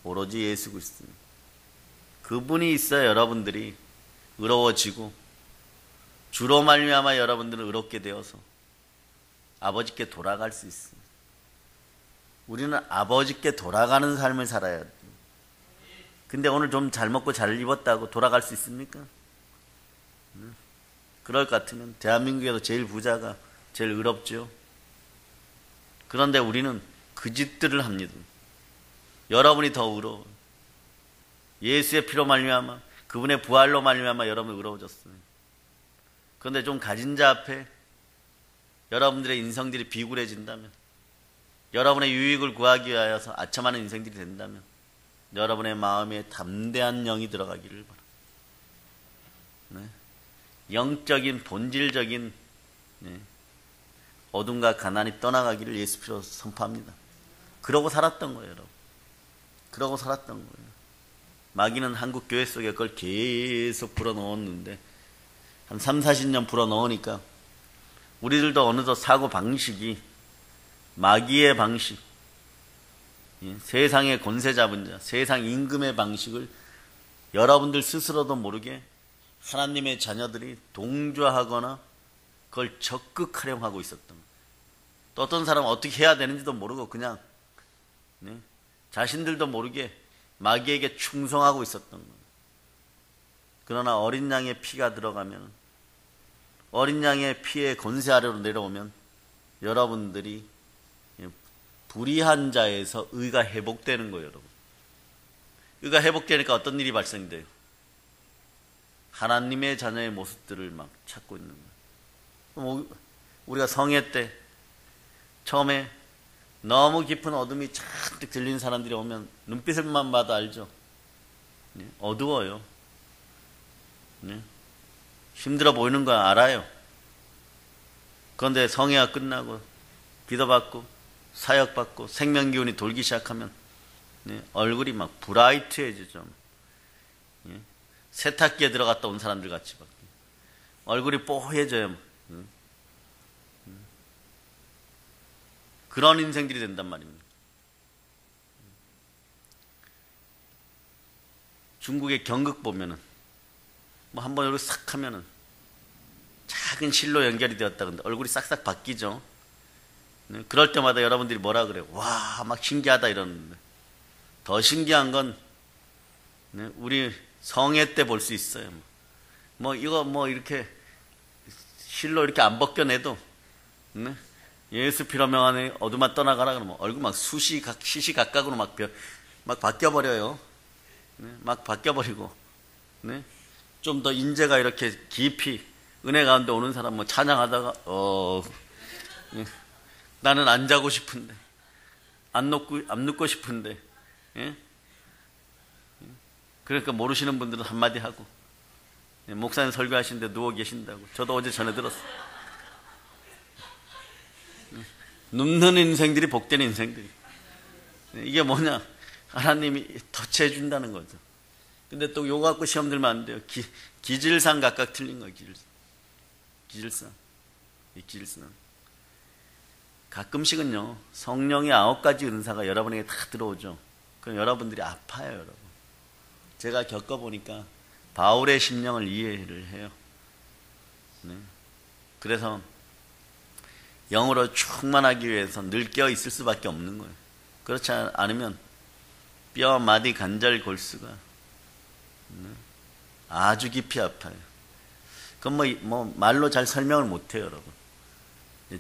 오로지 예수 그리스도입니다. 그분이 있어야 여러분들이 의로워지고, 주로 말미암아 여러분들은 의롭게 되어서 아버지께 돌아갈 수 있습니다. 우리는 아버지께 돌아가는 삶을 살아야 돼요. 근데 오늘 좀 잘 먹고 잘 입었다고 돌아갈 수 있습니까? 그럴 것 같으면 대한민국에서 제일 부자가 제일 의롭죠. 그런데 우리는 그 짓들을 합니다. 여러분이 더 의로워요. 예수의 피로 말미암아, 그분의 부활로 말미암아 여러분이 의로워졌어요. 그런데 좀 가진 자 앞에 여러분들의 인성들이 비굴해진다면, 여러분의 유익을 구하기 위하여서 아첨하는 인생들이 된다면, 여러분의 마음에 담대한 영이 들어가기를 바랍니다. 네. 영적인 본질적인 어둠과 가난이 떠나가기를 예수 피로 선포합니다. 그러고 살았던 거예요, 여러분. 그러고 살았던 거예요. 마귀는 한국 교회 속에 그걸 계속 불어넣었는데 한 3, 40년 불어넣으니까 우리들도 어느덧 사고 방식이 마귀의 방식, 세상의 권세 잡은 자, 세상 임금의 방식을 여러분들 스스로도 모르게 하나님의 자녀들이 동조하거나 그걸 적극 활용하고 있었던 거예요. 또 어떤 사람은 어떻게 해야 되는지도 모르고 그냥 자신들도 모르게 마귀에게 충성하고 있었던 거예요. 그러나 어린 양의 피가 들어가면, 어린 양의 피의 권세 아래로 내려오면 여러분들이 불의한 자에서 의가 회복되는 거예요, 여러분. 의가 회복되니까 어떤 일이 발생돼요? 하나님의 자녀의 모습들을 막 찾고 있는 거예요. 우리가 성회 때 처음에 너무 깊은 어둠이 잔뜩 들리는 사람들이 오면 눈빛을만 봐도 알죠. 어두워요. 힘들어 보이는 거 알아요. 그런데 성회가 끝나고 기도받고 사역받고 생명기운이 돌기 시작하면 얼굴이 막 브라이트해지죠. 세탁기에 들어갔다 온 사람들 같이 막 얼굴이 뽀해져요. 그런 인생들이 된단 말입니다. 중국의 경극 보면은 뭐 한번 여기 싹 하면은 작은 실로 연결이 되었다 근데 얼굴이 싹싹 바뀌죠. 그럴 때마다 여러분들이 뭐라 그래요? 와, 막 신기하다 이러는데, 더 신기한 건 우리 성회 때 볼 수 있어요. 뭐 이거 뭐 이렇게 실로 이렇게 안 벗겨내도 예수 피로 명하네 어둠아 떠나가라 그러면 얼굴 막 시시각각으로 막 바뀌어버려요. 막 바뀌어버리고, 좀 더 인재가 이렇게 깊이 은혜 가운데 오는 사람 뭐 찬양하다가 나는 안 자고 싶은데, 안 눕고 싶은데, 그러니까 모르시는 분들은 한마디 하고, 목사님 설교하시는데 누워 계신다고. 저도 어제 전에 들었어요. 눕는 인생들이 복된 인생들이. 이게 뭐냐? 하나님이 터치해 준다는 거죠. 근데 또 요거 갖고 시험 들면 안 돼요. 기질상 각각 틀린 거예요. 기질상. 이 기질상. 가끔씩은요, 성령의 9가지 은사가 여러분에게 다 들어오죠. 그럼 여러분들이 아파요, 여러분. 제가 겪어보니까 바울의 심령을 이해를 해요. 그래서 영으로 충만하기 위해서 늘 깨어 있을 수밖에 없는 거예요. 그렇지 않으면 뼈, 마디, 관절, 골수가 아주 깊이 아파요. 그건 뭐 말로 잘 설명을 못해요, 여러분.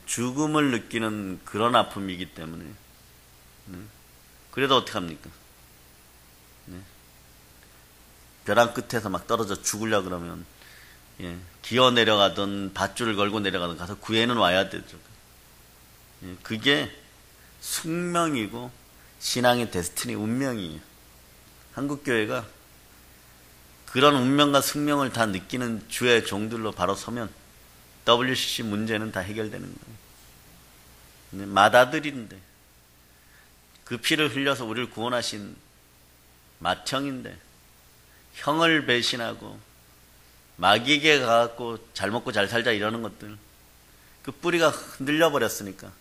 죽음을 느끼는 그런 아픔이기 때문에. 그래도 어떡합니까? 벼랑 끝에서 막 떨어져 죽으려 그러면 기어 내려가든 밧줄을 걸고 내려가든 가서 구해는 와야 되죠. 그게 숙명이고 신앙의 데스티니, 운명이에요. 한국교회가 그런 운명과 숙명을 다 느끼는 주의 종들로 바로 서면 WCC 문제는 다 해결되는 거예요. 맏아들인데 그 피를 흘려서 우리를 구원하신 맏형인데 형을 배신하고 마귀에게 가갖고 잘 먹고 잘 살자 이러는 것들, 그 뿌리가 흔들려 버렸으니까.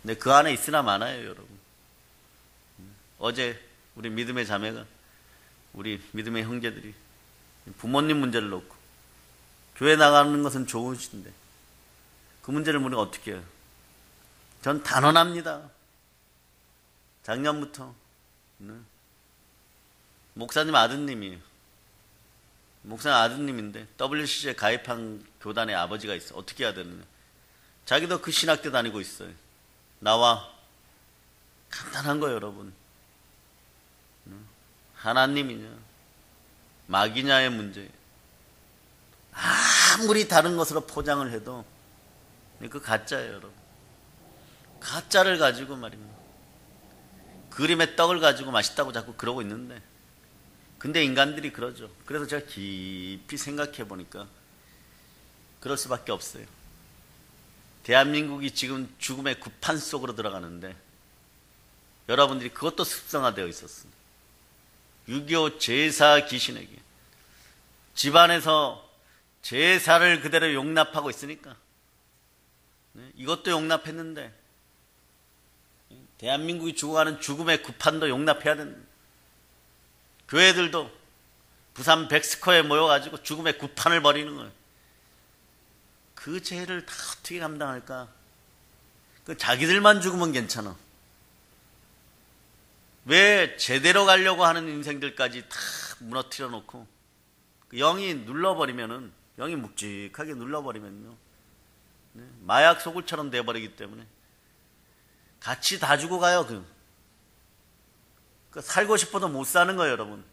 근데 그 안에 있으나 마나요, 여러분. 어제 우리 믿음의 자매가, 우리 믿음의 형제들이 부모님 문제를 놓고 교회 나가는 것은 좋으신데 그 문제를 우리가 어떻게 해요? 전 단언합니다. 작년부터 목사님 아드님이에요. 목사님 아드님인데 WCC에 가입한 교단의 아버지가 있어. 어떻게 해야 되느냐. 자기도 그 신학대 다니고 있어요. 나와. 간단한 거예요, 여러분. 하나님이냐 마귀냐의 문제. 아무리 다른 것으로 포장을 해도 그 가짜예요, 여러분. 가짜를 가지고 말입니다. 그림의 떡을 가지고 맛있다고 자꾸 그러고 있는데, 근데 인간들이 그러죠. 그래서 제가 깊이 생각해 보니까 그럴 수밖에 없어요. 대한민국이 지금 죽음의 구판 속으로 들어가는데 여러분들이 그것도 습성화되어 있었습니다. 6.25 제사 귀신에게 집안에서 제사를 그대로 용납하고 있으니까 이것도 용납했는데 대한민국이 죽어가는 죽음의 구판도 용납해야 된다. 교회들도 부산 백스코에 모여가지고 죽음의 구판을 벌이는 거예요. 그 죄를 다 어떻게 감당할까? 그 자기들만 죽으면 괜찮아. 왜 제대로 가려고 하는 인생들까지 다 무너뜨려 놓고 영이 눌러버리면은, 영이 묵직하게 눌러버리면요, 마약 소굴처럼 돼버리기 때문에 같이 다 죽어가요. 살고 싶어도 못 사는 거예요, 여러분.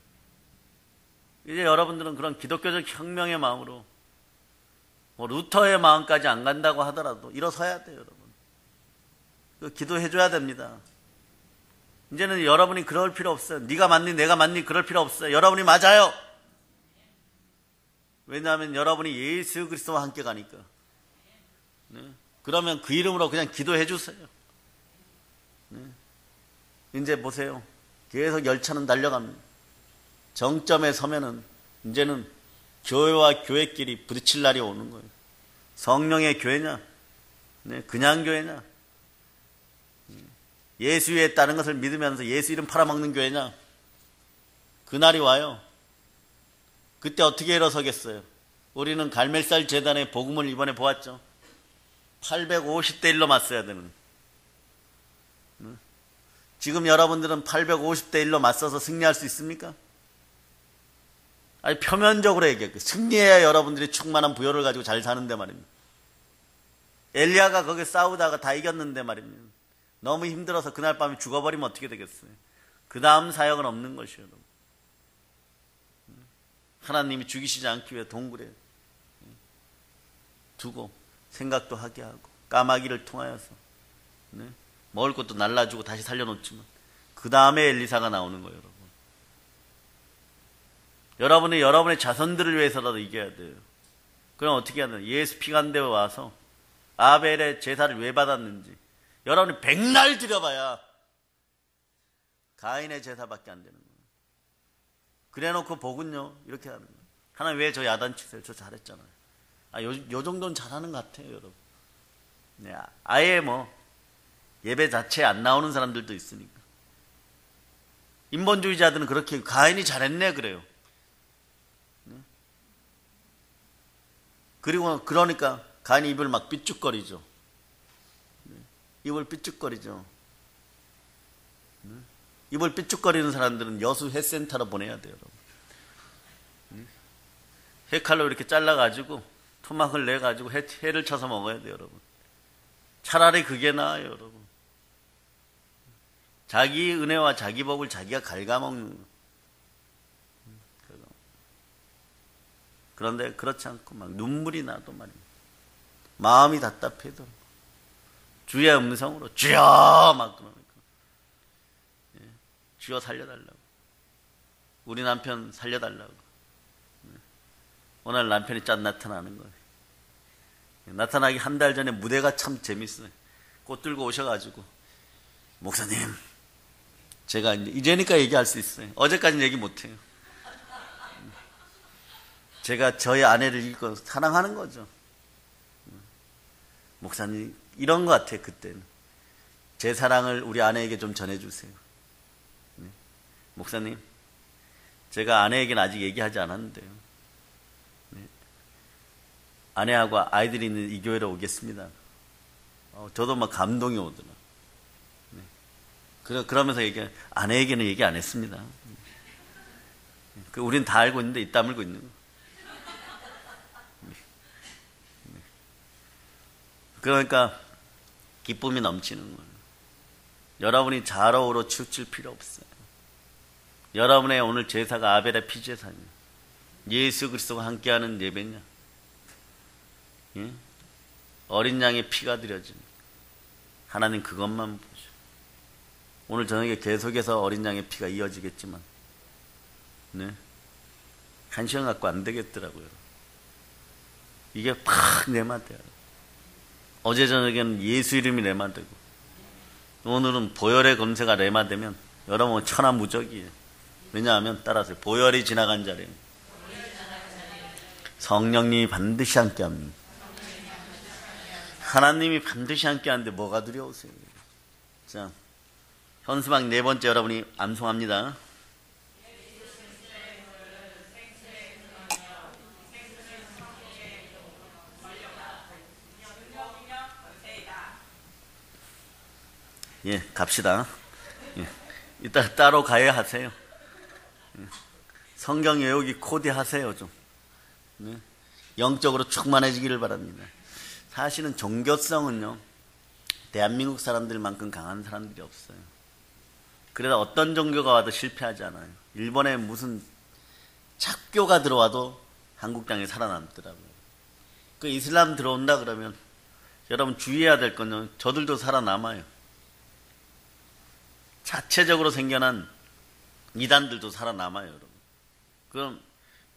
이제 여러분들은 그런 기독교적 혁명의 마음으로 루터의 마음까지 안 간다고 하더라도 일어서야 돼요, 여러분. 기도해줘야 됩니다. 이제는 여러분이 그럴 필요 없어요. 네가 맞니 내가 맞니 그럴 필요 없어요. 여러분이 맞아요. 왜냐하면 여러분이 예수 그리스도와 함께 가니까. 그러면 그 이름으로 그냥 기도해 주세요. 이제 보세요. 계속 열차는 달려갑니다. 정점에 서면은 이제는 교회와 교회끼리 부딪힐 날이 오는 거예요. 성령의 교회냐, 그냥 교회냐, 예수에 따른 것을 믿으면서 예수 이름 팔아먹는 교회냐. 그날이 와요. 그때 어떻게 일어서겠어요? 우리는 갈멜살 재단의 복음을 이번에 보았죠. 850대 1로 맞서야 되는. 지금 여러분들은 850대 1로 맞서서 승리할 수 있습니까? 아니, 표면적으로 얘기해. 승리해야 여러분들이 충만한 부여를 가지고 잘 사는데 말입니다. 엘리야가 거기 싸우다가 다 이겼는데 말입니다. 너무 힘들어서 그날 밤에 죽어버리면 어떻게 되겠어요? 그 다음 사역은 없는 것이에요, 여러분. 하나님이 죽이시지 않기 위해 동굴에 두고 생각도 하게 하고 까마귀를 통하여서 먹을 것도 날라주고 다시 살려놓지만 그 다음에 엘리사가 나오는 거예요, 여러분. 여러분이 여러분의 자손들을 위해서라도 이겨야 돼요. 그럼 어떻게 해야 되나? 예수 피간대에 와서 아벨의 제사를 왜 받았는지 여러분이 백날 드려봐야 가인의 제사밖에 안 되는 거예요. 그래놓고 복은요 이렇게 하는 거예요. 하나님 왜 저 야단치세요? 저 잘했잖아요. 요 정도는 잘하는 것 같아요, 여러분. 아예 예배 자체에 안 나오는 사람들도 있으니까. 인본주의자들은 그렇게 가인이 잘했네 그래요. 그리고 그러니까 가인이 입을 막 삐죽거리죠. 입을 삐죽거리죠. 입을 삐죽거리는 사람들은 여수 해센터로 보내야 돼요, 여러분. 해칼로 이렇게 잘라가지고 토막을 내가지고 해를 쳐서 먹어야 돼요, 여러분. 차라리 그게 나아요, 여러분. 자기 은혜와 자기 복을 자기가 갉아먹는 거. 그런데 그렇지 않고 막 눈물이 나도 말입니다. 마음이 답답해도 주의 음성으로 주여 막 그러니까 주여 살려달라고. 우리 남편 살려달라고. 오늘 남편이 짠 나타나는 거예요. 나타나기 한 달 전에 무대가 참 재밌어요. 꽃 들고 오셔가지고 목사님 제가 이제니까 얘기할 수 있어요. 어제까지는 얘기 못해요. 제가 저희 아내를 잃고 사랑하는 거죠. 목사님 이런 것 같아요. 그때는 제 사랑을 우리 아내에게 좀 전해주세요. 목사님 제가 아내에게는 아직 얘기하지 않았는데요. 아내하고 아이들이 있는 이 교회로 오겠습니다. 저도 막 감동이 오더라. 그러면서 아내에게는 얘기 안 했습니다. 우린 다 알고 있는데 입 다물고 있는 거. 그러니까 기쁨이 넘치는 거예요. 여러분이 자로우로 치우칠 필요 없어요. 여러분의 오늘 제사가 아벨의 피제사냐, 예수 그리스도와 함께하는 예배냐, 예? 어린 양의 피가 드려진 하나님 그것만 보죠. 오늘 저녁에 계속해서 어린 양의 피가 이어지겠지만 네? 한 시간 갖고 안 되겠더라고요. 이게 팍 내마돼요. 어제 저녁에는 예수 이름이 내마되고 오늘은 보혈의 검세가 내마되면 여러분 천하무적이에요. 왜냐하면 따라서 보혈이 지나간 자리에 성령님이 반드시 함께합니다. 하나님이 반드시 함께하는데 뭐가 두려우세요? 자, 현수막 4번째 여러분이 암송합니다. 예, 갑시다. 예, 이따 따로 가야 하세요. 예, 성경 외우기 코디 하세요, 좀. 예, 영적으로 충만해지기를 바랍니다. 사실은 종교성은요, 대한민국 사람들만큼 강한 사람들이 없어요. 그래서 어떤 종교가 와도 실패하지 않아요. 일본에 무슨 착교가 들어와도 한국 땅에 살아남더라고요. 그 이슬람 들어온다 그러면 여러분 주의해야 될 건요, 저들도 살아남아요. 자체적으로 생겨난 이단들도 살아남아요, 여러분. 그럼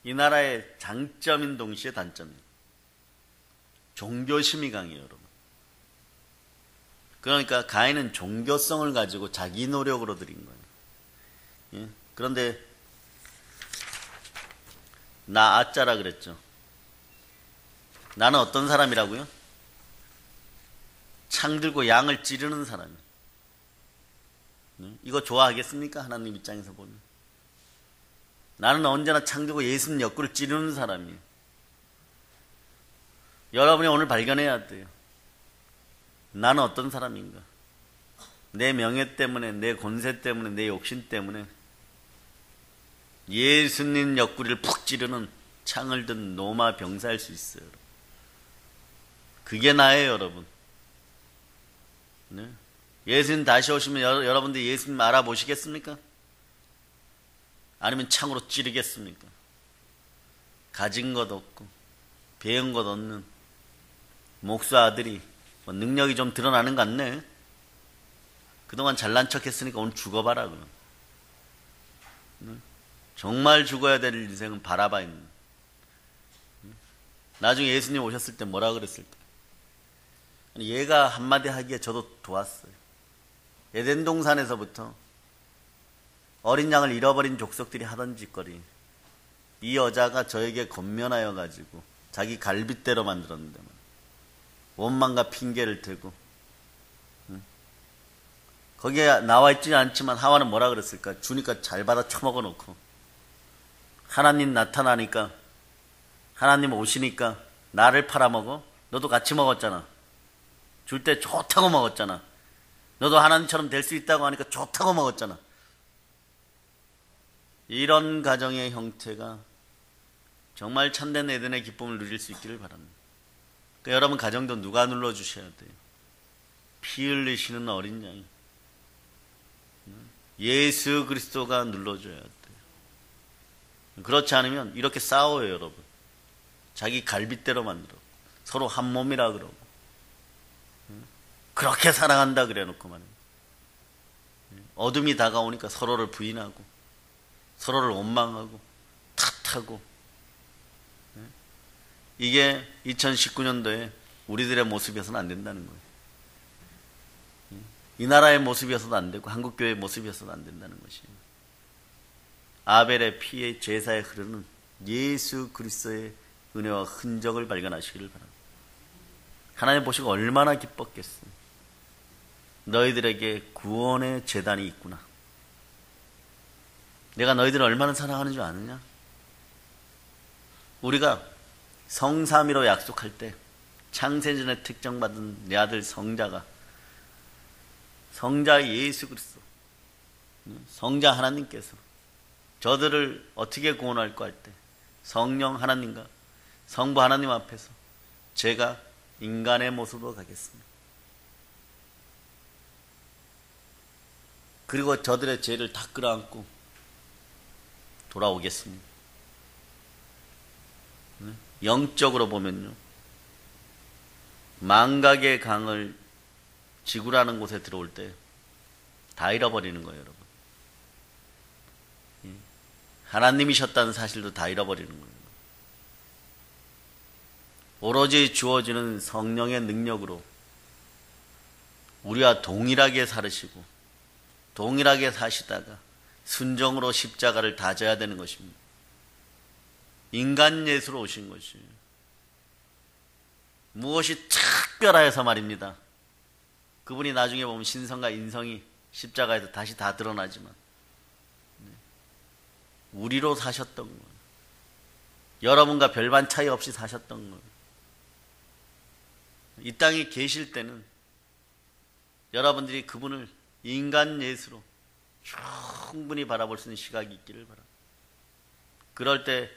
이 나라의 장점인 동시에 단점이에요. 종교심이 강해요, 여러분. 그러니까 가인은 종교성을 가지고 자기 노력으로 드린 거예요. 예? 그런데 나 아짜라 그랬죠. 나는 어떤 사람이라고요? 창 들고 양을 찌르는 사람이에요. 이거 좋아하겠습니까? 하나님 입장에서 보면. 나는 언제나 창 들고 예수님 옆구리를 찌르는 사람이에요. 여러분이 오늘 발견해야 돼요. 나는 어떤 사람인가? 내 명예 때문에, 내 권세 때문에, 내 욕심 때문에 예수님 옆구리를 푹 찌르는 창을 든 노마 병사일 수 있어요. 그게 나예요, 여러분. 네? 예수님 다시 오시면 여러분들 예수님 알아보시겠습니까? 아니면 창으로 찌르겠습니까? 가진 것 없고 배운 것 없는 목사 아들이 능력이 좀 드러나는 것 같네. 그동안 잘난 척 했으니까 오늘 죽어봐라. 그럼. 정말 죽어야 될 인생은 바라봐 있는. 나중에 예수님 오셨을 때 뭐라 그랬을까? 얘가 한마디 하기에 저도 도왔어요. 에덴 동산에서부터 어린 양을 잃어버린 족속들이 하던 짓거리, 이 여자가 저에게 권면하여 가지고 자기 갈빗대로 만들었는데 원망과 핑계를 대고, 거기에 나와 있지 않지만 하와는 뭐라 그랬을까? 주니까 잘 받아 처먹어 놓고, 하나님 나타나니까, 하나님 오시니까 나를 팔아먹어? 너도 같이 먹었잖아. 줄 때 좋다고 먹었잖아. 너도 하나님처럼 될 수 있다고 하니까 좋다고 먹었잖아. 이런 가정의 형태가 정말 참된 에덴의 기쁨을 누릴 수 있기를 바랍니다. 그러니까 여러분 가정도 누가 눌러주셔야 돼요? 피 흘리시는 어린 양이 예수 그리스도가 눌러줘야 돼요. 그렇지 않으면 이렇게 싸워요, 여러분. 자기 갈빗대로 만들어 서로 한 몸이라 그러고 그렇게 사랑한다 그래 놓고 말이에요. 어둠이 다가오니까 서로를 부인하고 서로를 원망하고 탓하고. 이게 2019년도에 우리들의 모습이어서는 안 된다는 거예요. 이 나라의 모습이어서도 안 되고 한국교회의 모습이어서도 안 된다는 것이에요. 아벨의 피의 제사에 흐르는 예수 그리스도의 은혜와 흔적을 발견하시기를 바랍니다. 하나님 보시고 얼마나 기뻤겠어요. 너희들에게 구원의 제단이 있구나. 내가 너희들을 얼마나 사랑하는 줄 아느냐? 우리가 성삼위로 약속할 때 창세전에 특정받은 내 아들 성자 예수 그리스도, 성자 하나님께서 저들을 어떻게 구원할까 할 때 성령 하나님과 성부 하나님 앞에서 제가 인간의 모습으로 가겠습니다. 그리고 저들의 죄를 다 끌어안고 돌아오겠습니다. 영적으로 보면요, 망각의 강을 지구라는 곳에 들어올 때 다 잃어버리는 거예요, 여러분. 하나님이셨다는 사실도 다 잃어버리는 거예요. 오로지 주어지는 성령의 능력으로 우리와 동일하게 살으시고 동일하게 사시다가 순종으로 십자가를 다져야 되는 것입니다. 인간 예수로 오신 것이에요. 무엇이 특별하여서 말입니다. 그분이 나중에 보면 신성과 인성이 십자가에서 다시 다 드러나지만 우리로 사셨던 거예요. 여러분과 별반 차이 없이 사셨던 거예요. 이 땅에 계실 때는 여러분들이 그분을 인간 예수로 충분히 바라볼 수 있는 시각이 있기를 바랍니다. 그럴 때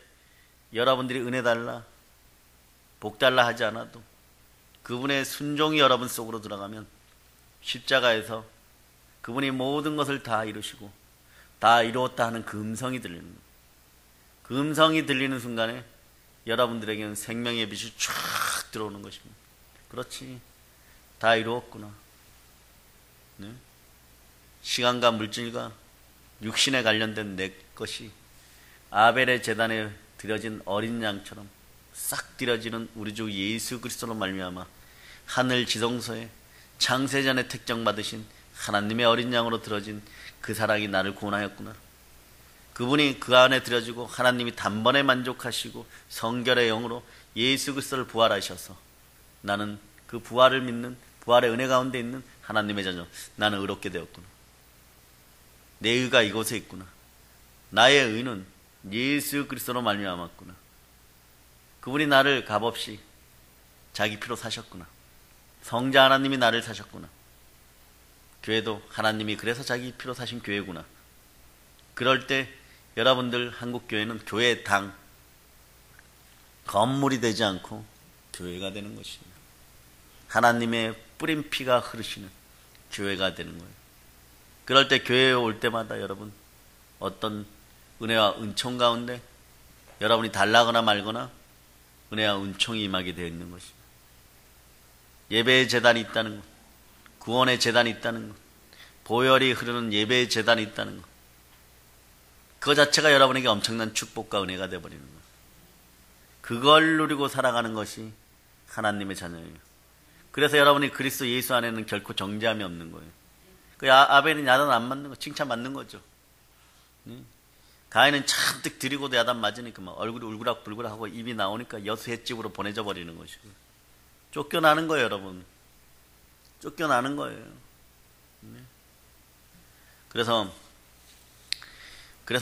여러분들이 은혜 달라, 복 달라 하지 않아도 그분의 순종이 여러분 속으로 들어가면 십자가에서 그분이 모든 것을 다 이루시고 다 이루었다 하는 그 음성이 들리는 거예요. 그 음성이 들리는 순간에 여러분들에게는 생명의 빛이 쫙 들어오는 것입니다. 그렇지, 다 이루었구나. 네? 시간과 물질과 육신에 관련된 내 것이 아벨의 제단에 드려진 어린 양처럼 싹 드려지는 우리 주 예수 그리스도로 말미암아 하늘 지성소에 창세전에 택정받으신 하나님의 어린 양으로 드려진 그 사랑이 나를 구원하였구나. 그분이 그 안에 드려지고 하나님이 단번에 만족하시고 성결의 영으로 예수 그리스도를 부활하셔서 나는 그 부활을 믿는, 부활의 은혜 가운데 있는 하나님의 자녀, 나는 의롭게 되었구나. 내 의가 이곳에 있구나. 나의 의는 예수 그리스도로 말미암았구나. 그분이 나를 값없이 자기 피로 사셨구나. 성자 하나님이 나를 사셨구나. 교회도 하나님이 그래서 자기 피로 사신 교회구나. 그럴 때 여러분들 한국교회는 교회의 당, 건물이 되지 않고 교회가 되는 것입니다. 하나님의 뿌린 피가 흐르시는 교회가 되는 거예요. 그럴 때 교회에 올 때마다 여러분 어떤 은혜와 은총 가운데 여러분이 달라거나 말거나 은혜와 은총이 임하게 되어 있는 것입니다. 예배의 제단이 있다는 것, 구원의 제단이 있다는 것, 보혈이 흐르는 예배의 제단이 있다는 것, 그거 자체가 여러분에게 엄청난 축복과 은혜가 되어버리는 것. 그걸 누리고 살아가는 것이 하나님의 자녀예요. 그래서 여러분이 그리스도 예수 안에는 결코 정죄함이 없는 거예요. 그 아벨은 야단 안 맞는 거, 칭찬 맞는 거죠. 가인은 잔뜩 드리고도 야단 맞으니까 막 얼굴이 울그락불그락하고 입이 나오니까 여수 횟집으로 보내져 버리는 것이고, 쫓겨나는 거예요, 여러분. 쫓겨나는 거예요. 그래서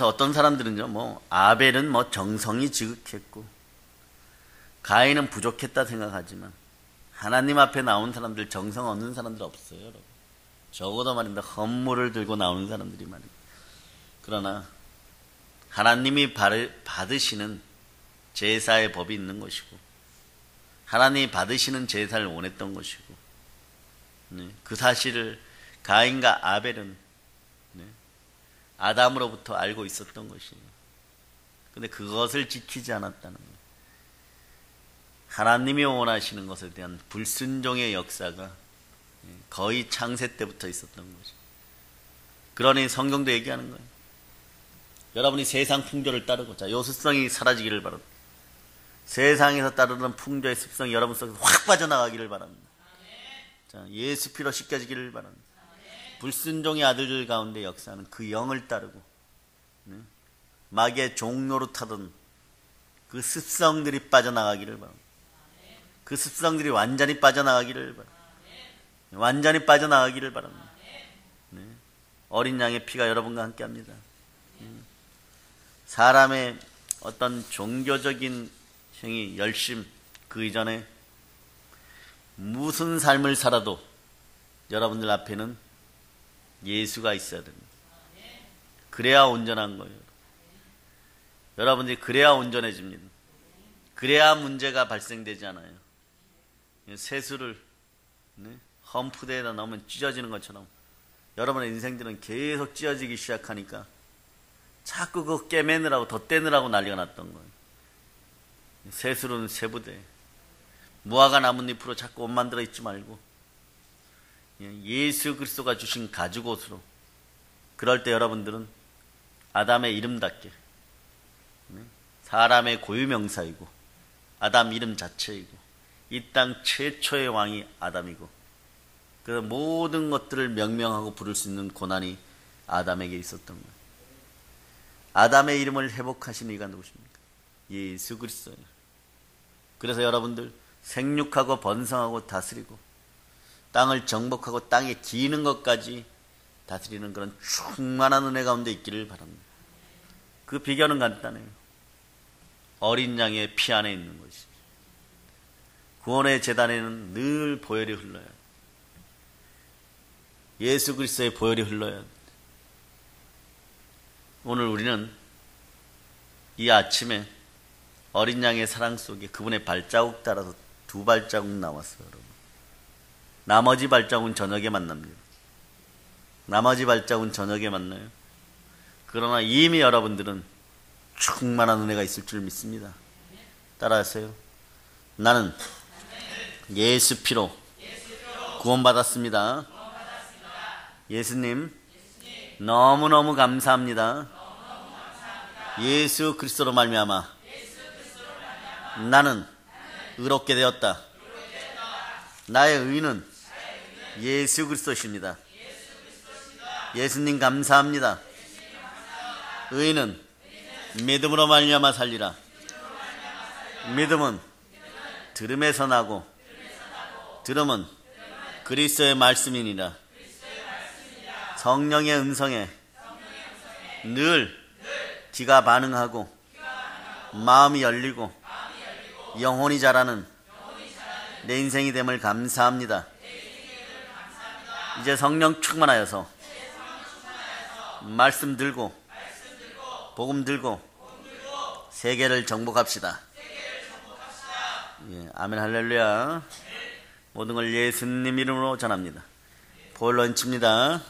어떤 사람들은요, 뭐 아벨은 뭐 정성이 지극했고 가인은 부족했다 생각하지만 하나님 앞에 나온 사람들, 정성 없는 사람들 없어요, 여러분. 적어도 말입니다. 헌물을 들고 나오는 사람들이 말입니다. 그러나 하나님이 받으시는 제사의 법이 있는 것이고 하나님이 받으시는 제사를 원했던 것이고 네, 그 사실을 가인과 아벨은 네, 아담으로부터 알고 있었던 것이에요. 근데 그것을 지키지 않았다는 거예요. 하나님이 원하시는 것에 대한 불순종의 역사가 거의 창세 때부터 있었던 거죠. 그러니 성경도 얘기하는 거예요. 여러분이 세상 풍조를 따르고 자, 요 습성이 사라지기를 바랍니다. 세상에서 따르는 풍조의 습성이 여러분 속에서 확 빠져나가기를 바랍니다. 자, 예수 피로 씻겨지기를 바랍니다. 불순종의 아들들 가운데 역사는 그 영을 따르고 마귀의 종로로 타던 그 습성들이 빠져나가기를 바랍니다. 그 습성들이 완전히 빠져나가기를 바랍니다. 완전히 빠져나가기를 바랍니다. 네. 어린 양의 피가 여러분과 함께합니다. 사람의 어떤 종교적인 행위, 열심, 그 이전에 무슨 삶을 살아도 여러분들 앞에는 예수가 있어야 됩니다. 그래야 온전한 거예요. 여러분들이 그래야 온전해집니다. 그래야 문제가 발생되지 않아요. 세수를 험프대에다 넣으면 찢어지는 것처럼 여러분의 인생들은 계속 찢어지기 시작하니까 자꾸 그거 깨매느라고 더 떼느라고 난리가 났던 거예요. 세수는 세부대, 무화과 나뭇잎으로 자꾸 옷 만들어 입지 말고 예수 그리스도가 주신 가죽옷으로, 그럴 때 여러분들은 아담의 이름답게 사람의 고유명사이고 아담 이름 자체이고 이 땅 최초의 왕이 아담이고, 그래서 모든 것들을 명명하고 부를 수 있는 고난이 아담에게 있었던 거예요. 아담의 이름을 회복하신 이가 누구십니까? 예수 그리스도예요. 그래서 여러분들 생육하고 번성하고 다스리고 땅을 정복하고 땅에 기는 것까지 다스리는 그런 충만한 은혜 가운데 있기를 바랍니다. 그 비결은 간단해요. 어린 양의 피 안에 있는 것이. 구원의 제단에는 늘 보혈이 흘러야 돼. 예수 그리스도의 보혈이 흘러야 돼. 오늘 우리는 이 아침에 어린 양의 사랑 속에 그분의 발자국 따라서 2발자국 나왔어요, 여러분. 나머지 발자국은 저녁에 만납니다. 나머지 발자국은 저녁에 만나요. 그러나 이미 여러분들은 충만한 은혜가 있을 줄 믿습니다. 따라하세요. 나는 예수 피로 구원받았습니다. 예수님 너무너무 감사합니다. 예수 그리스도로 말미암아 나는 의롭게 되었다. 나의 의는 예수 그리스도십니다. 예수님 감사합니다. 의는 믿음으로 말미암아 살리라. 믿음은 들음에서 나고 들음은 그리스도의 말씀이니라. 성령의 음성에 늘 귀가 반응하고 마음이 열리고 영혼이 자라는 내 인생이 됨을 감사합니다. 이제 성령 충만하여서 말씀 들고 복음 들고 세계를 정복합시다. 예, 아멘 할렐루야. 모든 걸 예수님 이름으로 전합니다. 보혈로 얹힙니다.